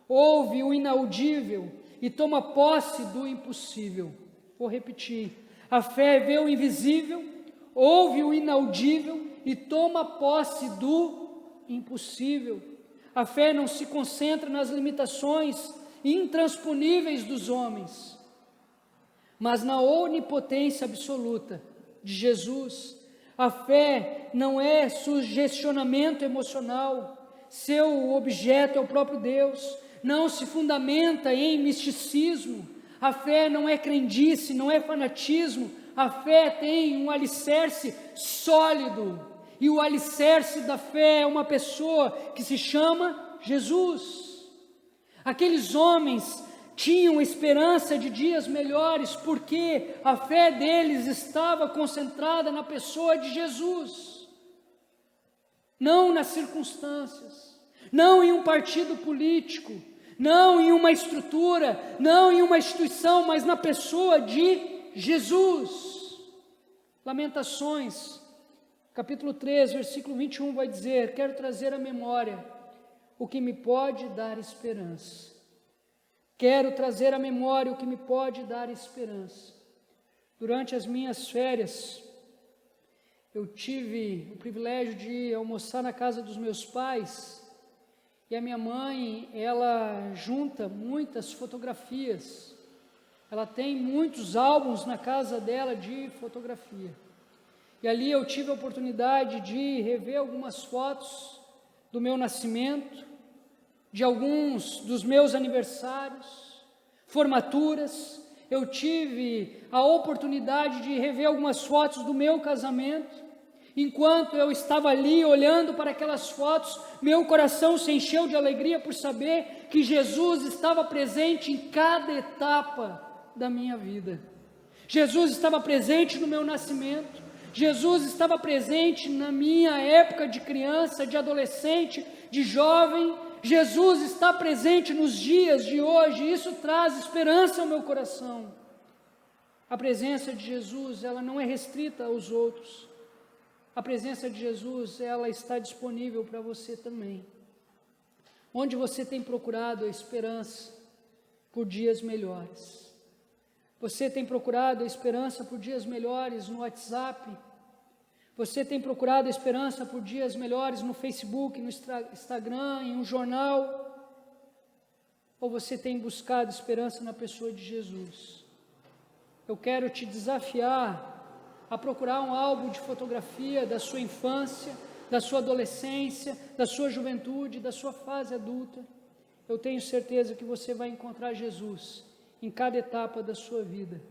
ouve o inaudível e toma posse do impossível. Vou repetir: a fé vê o invisível, ouve o inaudível e toma posse do impossível. A fé não se concentra nas limitações intransponíveis dos homens, mas na onipotência absoluta de Jesus. A fé não é sugestionamento emocional, seu objeto é o próprio Deus, não se fundamenta em misticismo. A fé não é crendice, não é fanatismo, a fé tem um alicerce sólido. E o alicerce da fé é uma pessoa que se chama Jesus. Aqueles homens tinham esperança de dias melhores, porque a fé deles estava concentrada na pessoa de Jesus. Não nas circunstâncias, não em um partido político, não em uma estrutura, não em uma instituição, mas na pessoa de Jesus. Lamentações, capítulo 3, versículo 21 vai dizer: Quero trazer à memória o que me pode dar esperança. Quero trazer à memória o que me pode dar esperança. Durante as minhas férias, eu tive o privilégio de almoçar na casa dos meus pais, e a minha mãe, ela junta muitas fotografias. Ela tem muitos álbuns na casa dela de fotografia. E ali eu tive a oportunidade de rever algumas fotos do meu nascimento, de alguns dos meus aniversários, formaturas. Eu tive a oportunidade de rever algumas fotos do meu casamento. Enquanto eu estava ali olhando para aquelas fotos, meu coração se encheu de alegria por saber que Jesus estava presente em cada etapa da minha vida. Jesus estava presente no meu nascimento, Jesus estava presente na minha época de criança, de adolescente, de jovem. Jesus está presente nos dias de hoje, e isso traz esperança ao meu coração. A presença de Jesus, ela não é restrita aos outros. A presença de Jesus, ela está disponível para você também. Onde você tem procurado a esperança por dias melhores? Você tem procurado a esperança por dias melhores no WhatsApp? Você tem procurado a esperança por dias melhores no Facebook, no Instagram, em um jornal? Ou você tem buscado esperança na pessoa de Jesus? Eu quero te desafiar a procurar um álbum de fotografia da sua infância, da sua adolescência, da sua juventude, da sua fase adulta. Eu tenho certeza que você vai encontrar Jesus em cada etapa da sua vida.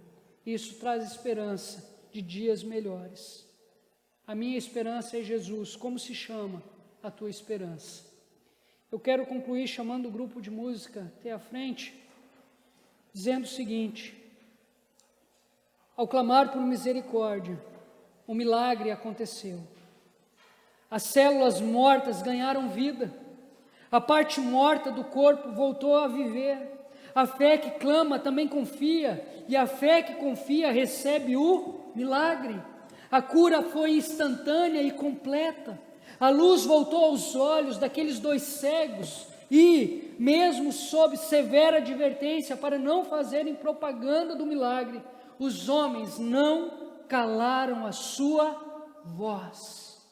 Isso traz esperança de dias melhores. A minha esperança é Jesus. Como se chama a tua esperança? Eu quero concluir chamando o grupo de música até a frente, dizendo o seguinte: ao clamar por misericórdia, o milagre aconteceu. As células mortas ganharam vida. A parte morta do corpo voltou a viver. A fé que clama também confia, e a fé que confia recebe o milagre. A cura foi instantânea e completa. A luz voltou aos olhos daqueles dois cegos e, mesmo sob severa advertência para não fazerem propaganda do milagre, os homens não calaram a sua voz.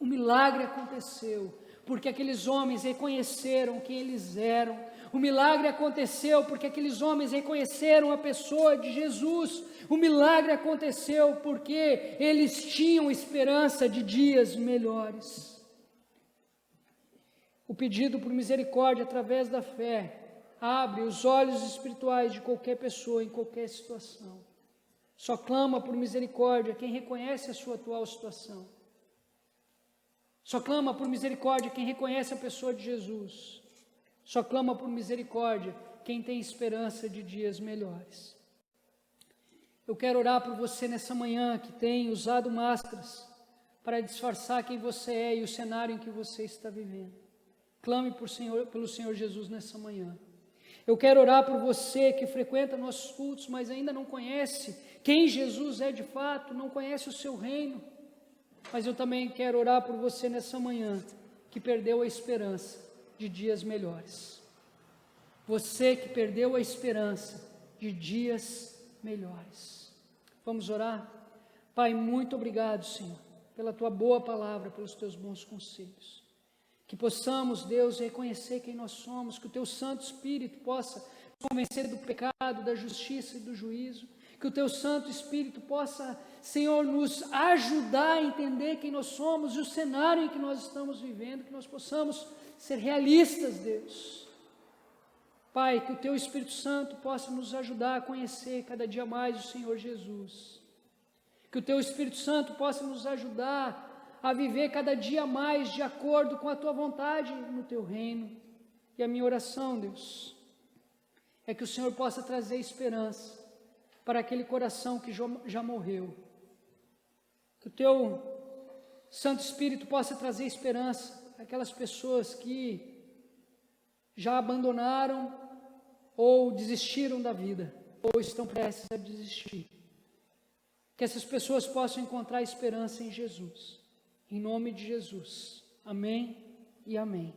O milagre aconteceu porque aqueles homens reconheceram quem eles eram. O milagre aconteceu porque aqueles homens reconheceram a pessoa de Jesus. O milagre aconteceu porque eles tinham esperança de dias melhores. O pedido por misericórdia através da fé abre os olhos espirituais de qualquer pessoa em qualquer situação. Só clama por misericórdia quem reconhece a sua atual situação. Só clama por misericórdia quem reconhece a pessoa de Jesus. Só clama por misericórdia quem tem esperança de dias melhores. Eu quero orar por você nessa manhã que tem usado máscaras para disfarçar quem você é e o cenário em que você está vivendo. Clame pelo Senhor Jesus nessa manhã. Eu quero orar por você que frequenta nossos cultos, mas ainda não conhece quem Jesus é de fato, não conhece o seu reino. Mas eu também quero orar por você nessa manhã que perdeu a esperança de dias melhores. Você que perdeu a esperança de dias melhores. Vamos orar? Pai, muito obrigado, Senhor, pela Tua boa palavra, pelos Teus bons conselhos. Que possamos, Deus, reconhecer quem nós somos, que o Teu Santo Espírito possa nos convencer do pecado, da justiça e do juízo. Que o Teu Santo Espírito possa, Senhor, nos ajudar a entender quem nós somos e o cenário em que nós estamos vivendo, que nós possamos ser realistas, Deus. Pai, que o Teu Espírito Santo possa nos ajudar a conhecer cada dia mais o Senhor Jesus. Que o Teu Espírito Santo possa nos ajudar a viver cada dia mais de acordo com a Tua vontade no Teu reino. E a minha oração, Deus, é que o Senhor possa trazer esperança para aquele coração que já morreu. Que o Teu Santo Espírito possa trazer esperança àquelas pessoas que já abandonaram ou desistiram da vida, ou estão prestes a desistir. Que essas pessoas possam encontrar esperança em Jesus. Em nome de Jesus. Amém e amém.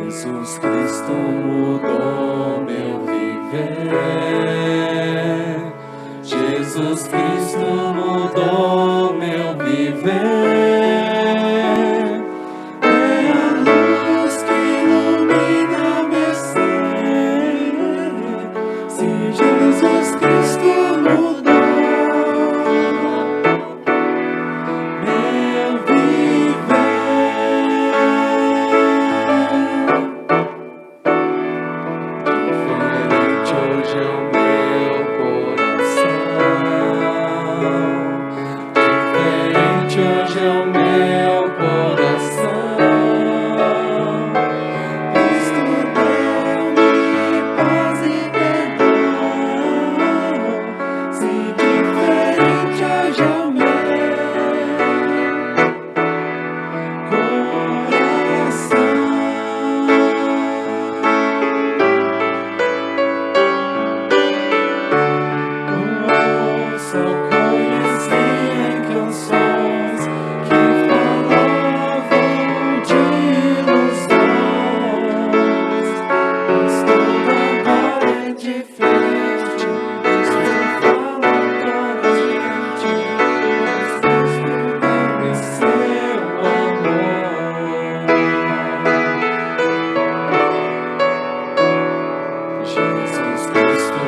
Jesus Cristo mudou meu viver. viver. Jesus Cristo mudou meu viver. É a luz que ilumina meu ser. Se Jesus Cristo mudou meu viver. Diferente hoje é o meu coração. Diferente hoje é o meu coração. Cristo deu-me paz e perdão. Se diferente hoje é o meu só conheci em canções que falavam de ilusões. Mas toda agora é diferente. Cristo fala para a gente. Mas Cristo deu-me seu amor. Jesus Cristo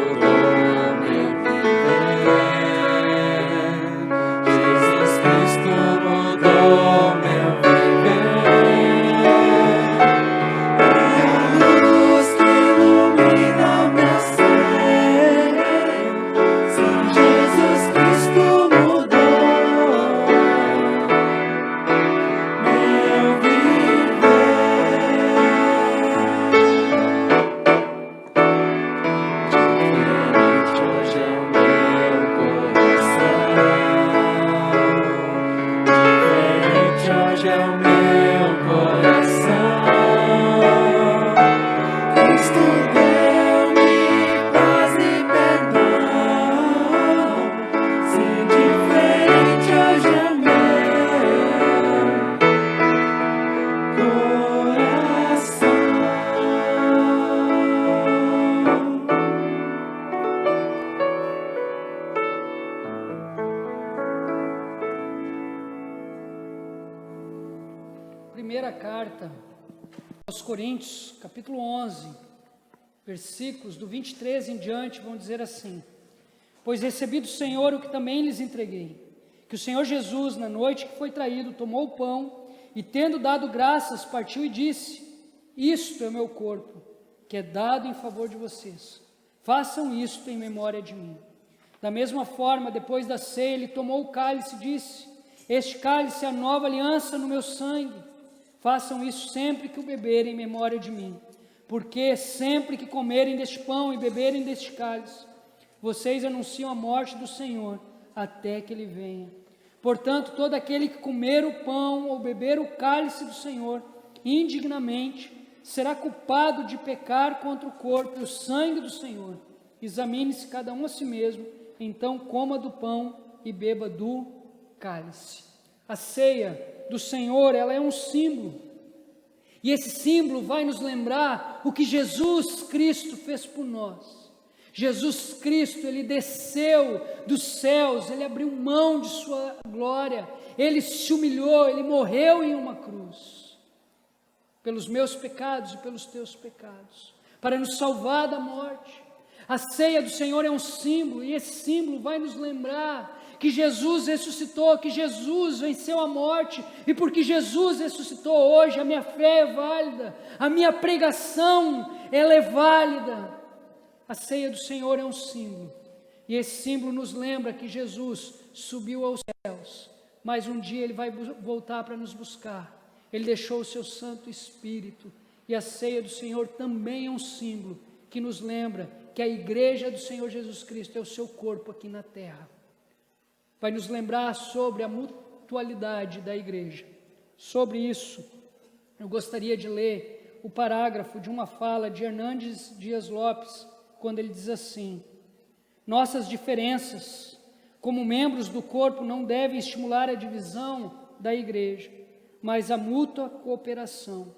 mudou meu viver. Jesus Cristo mudou meu viver. É a luz que ilumina meu ser. Se Jesus Cristo mudou meu viver. Diferente hoje é o meu coração. Diferente hoje é o meu coração. Cristo deu-me paz e perdão. Se diferente hoje é o Primeira carta aos Coríntios, capítulo 11, versículos do 23 em diante, vão dizer assim: Pois recebi do Senhor o que também lhes entreguei, que o Senhor Jesus, na noite que foi traído, tomou o pão e, tendo dado graças, partiu e disse: Isto é o meu corpo, que é dado em favor de vocês. Façam isto em memória de mim. Da mesma forma, depois da ceia, ele tomou o cálice e disse: Este cálice é a nova aliança no meu sangue. Façam isso sempre que o beberem em memória de mim. Porque sempre que comerem deste pão e beberem deste cálice, vocês anunciam a morte do Senhor até que Ele venha. Portanto, todo aquele que comer o pão ou beber o cálice do Senhor indignamente será culpado de pecar contra o corpo e o sangue do Senhor. Examine-se cada um a si mesmo, então coma do pão e beba do cálice. A ceia do Senhor, ela é um símbolo. E esse símbolo vai nos lembrar o que Jesus Cristo fez por nós. Jesus Cristo, Ele desceu dos céus, Ele abriu mão de sua glória, Ele se humilhou, Ele morreu em uma cruz, pelos meus pecados e pelos teus pecados, para nos salvar da morte. A ceia do Senhor é um símbolo, e esse símbolo vai nos lembrar que Jesus ressuscitou, que Jesus venceu a morte, e porque Jesus ressuscitou hoje, a minha fé é válida, a minha pregação, ela é válida. A ceia do Senhor é um símbolo, e esse símbolo nos lembra que Jesus subiu aos céus, mas um dia Ele vai voltar para nos buscar. Ele deixou o seu Santo Espírito, e a ceia do Senhor também é um símbolo que nos lembra que a igreja do Senhor Jesus Cristo é o seu corpo aqui na terra. Vai nos lembrar sobre a mutualidade da igreja. Sobre isso, eu gostaria de ler o parágrafo de uma fala de Hernandes Dias Lopes, quando ele diz assim: nossas diferenças, como membros do corpo, não devem estimular a divisão da igreja, mas a mútua cooperação.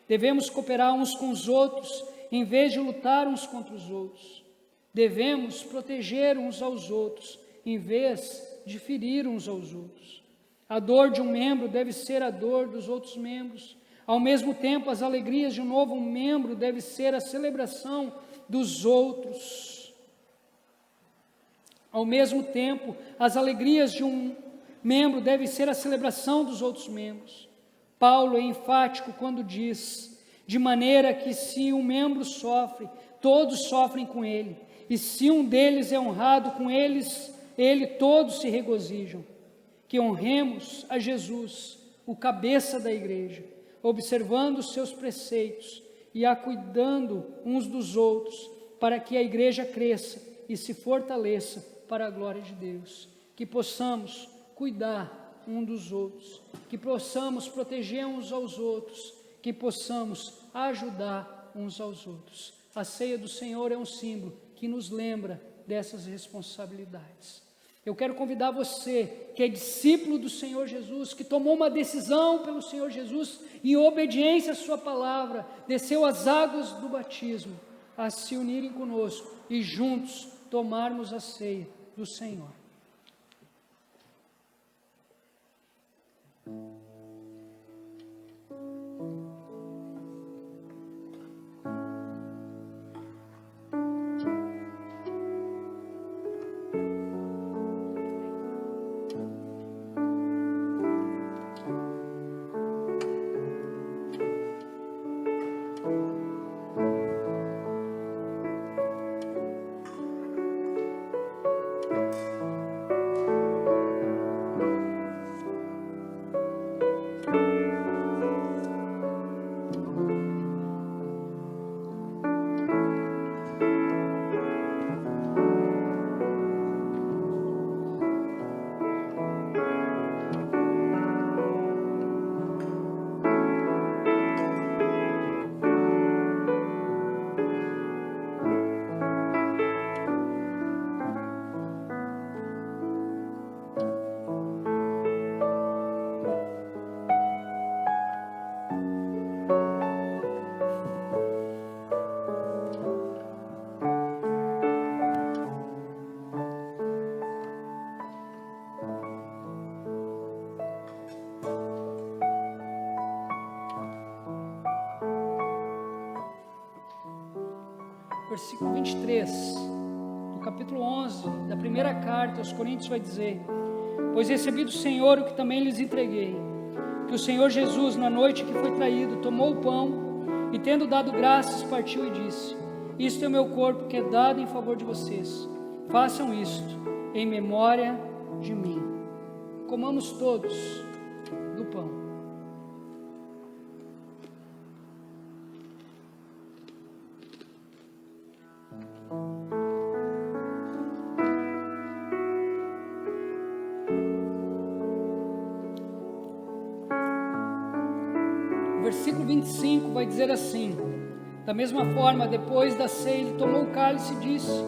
Devemos cooperar uns com os outros em vez de lutar uns contra os outros. Devemos proteger uns aos outros, em vez de ferir uns aos outros. A dor de um membro deve ser a dor dos outros membros. Ao mesmo tempo, as alegrias de um novo membro devem ser a celebração dos outros. Ao mesmo tempo, as alegrias de um membro devem ser a celebração dos outros membros. Paulo é enfático quando diz: de maneira que se um membro sofre, todos sofrem com ele, e se um deles é honrado com eles, todos se regozijam. Que honremos a Jesus, o cabeça da igreja, observando os seus preceitos e cuidando uns dos outros, para que a igreja cresça e se fortaleça para a glória de Deus. Que possamos cuidar uns dos outros, que possamos proteger uns aos outros, que possamos ajudar uns aos outros. A ceia do Senhor é um símbolo que nos lembra dessas responsabilidades. Eu quero convidar você, que é discípulo do Senhor Jesus, que tomou uma decisão pelo Senhor Jesus, em obediência à sua palavra, desceu as águas do batismo, a se unirem conosco e juntos tomarmos a ceia do Senhor. Versículo 23, do capítulo 11, da primeira carta aos Coríntios, vai dizer: pois recebi do Senhor o que também lhes entreguei, que o Senhor Jesus, na noite que foi traído, tomou o pão e, tendo dado graças, partiu e disse: isto é o meu corpo que é dado em favor de vocês, façam isto em memória de mim. Comamos todos do pão. Versículo 25 vai dizer assim: da mesma forma, depois da ceia, ele tomou o cálice e disse: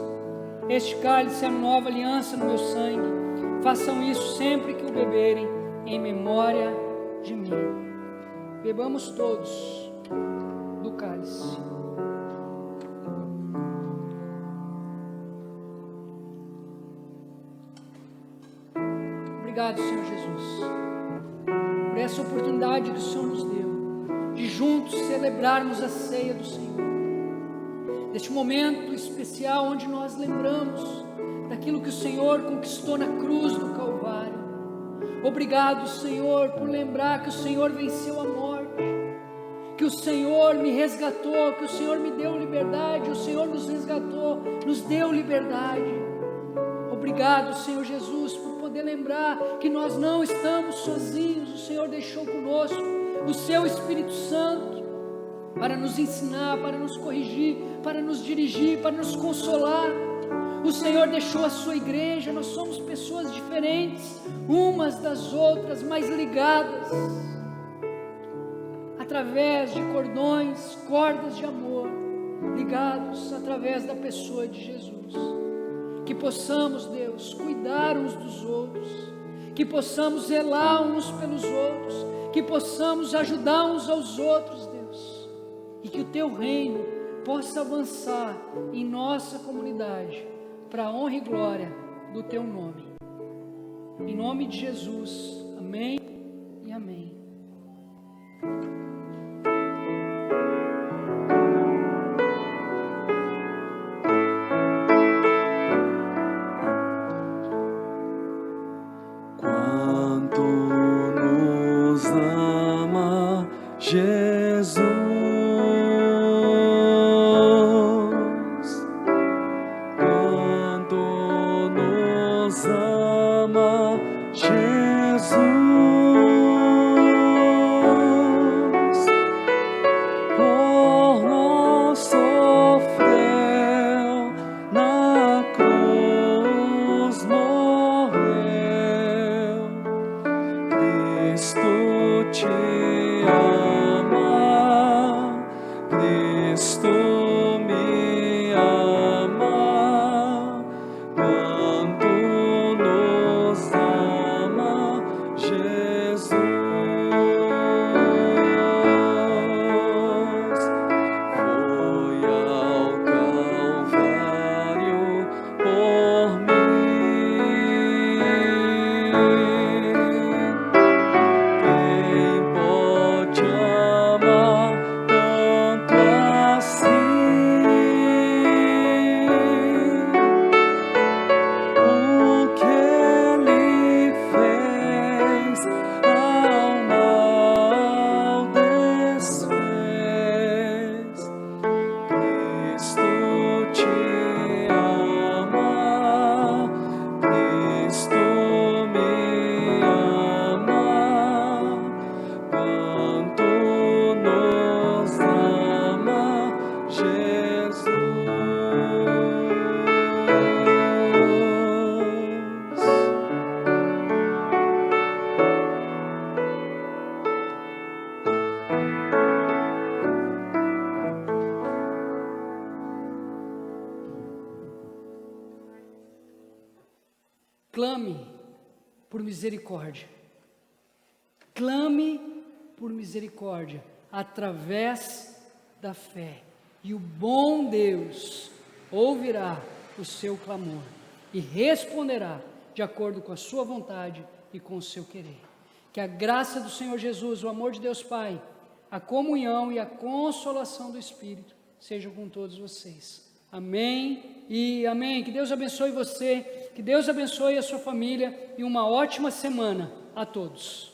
este cálice é a nova aliança no meu sangue, façam isso sempre que o beberem, em memória de mim. Bebamos todos do cálice. Obrigado, Senhor Jesus, por essa oportunidade que o Senhor nos deu, de juntos celebrarmos a ceia do Senhor, deste momento especial onde nós lembramos daquilo que o Senhor conquistou na cruz do Calvário. Obrigado, Senhor, por lembrar que o Senhor venceu a morte, que o Senhor me resgatou, que o Senhor me deu liberdade, o Senhor nos resgatou, nos deu liberdade. Obrigado, Senhor Jesus, por poder lembrar que nós não estamos sozinhos. O Senhor deixou conosco o seu Espírito Santo para nos ensinar, para nos corrigir, para nos dirigir, para nos consolar. O Senhor deixou a sua igreja. Nós somos pessoas diferentes umas das outras, mas ligadas através de cordões, cordas de amor, ligados através da pessoa de Jesus. Que possamos, Deus, cuidar uns dos outros, que possamos zelar uns pelos outros, que possamos ajudar uns aos outros, Deus, e que o Teu reino possa avançar em nossa comunidade, para a honra e glória do Teu nome. Em nome de Jesus, amém e amém. Quanto nos ama Jesus, quanto nos ama Jesus, por nós sofreu, na cruz morreu. Cristo te ama, Cristo me ama, quanto nos ama Jesus. Foi ao Calvário por mim. Quem pode amar tanto assim? O que Ele fez ao mal desfez. Cristo te ama, Cristo me ama, quanto nos ama Jesus. Clame por misericórdia. Clame por misericórdia através da fé. E o bom Deus ouvirá o seu clamor e responderá de acordo com a sua vontade e com o seu querer. Que a graça do Senhor Jesus, o amor de Deus Pai, a comunhão e a consolação do Espírito sejam com todos vocês. Amém e amém. Que Deus abençoe você, que Deus abençoe a sua família e uma ótima semana a todos.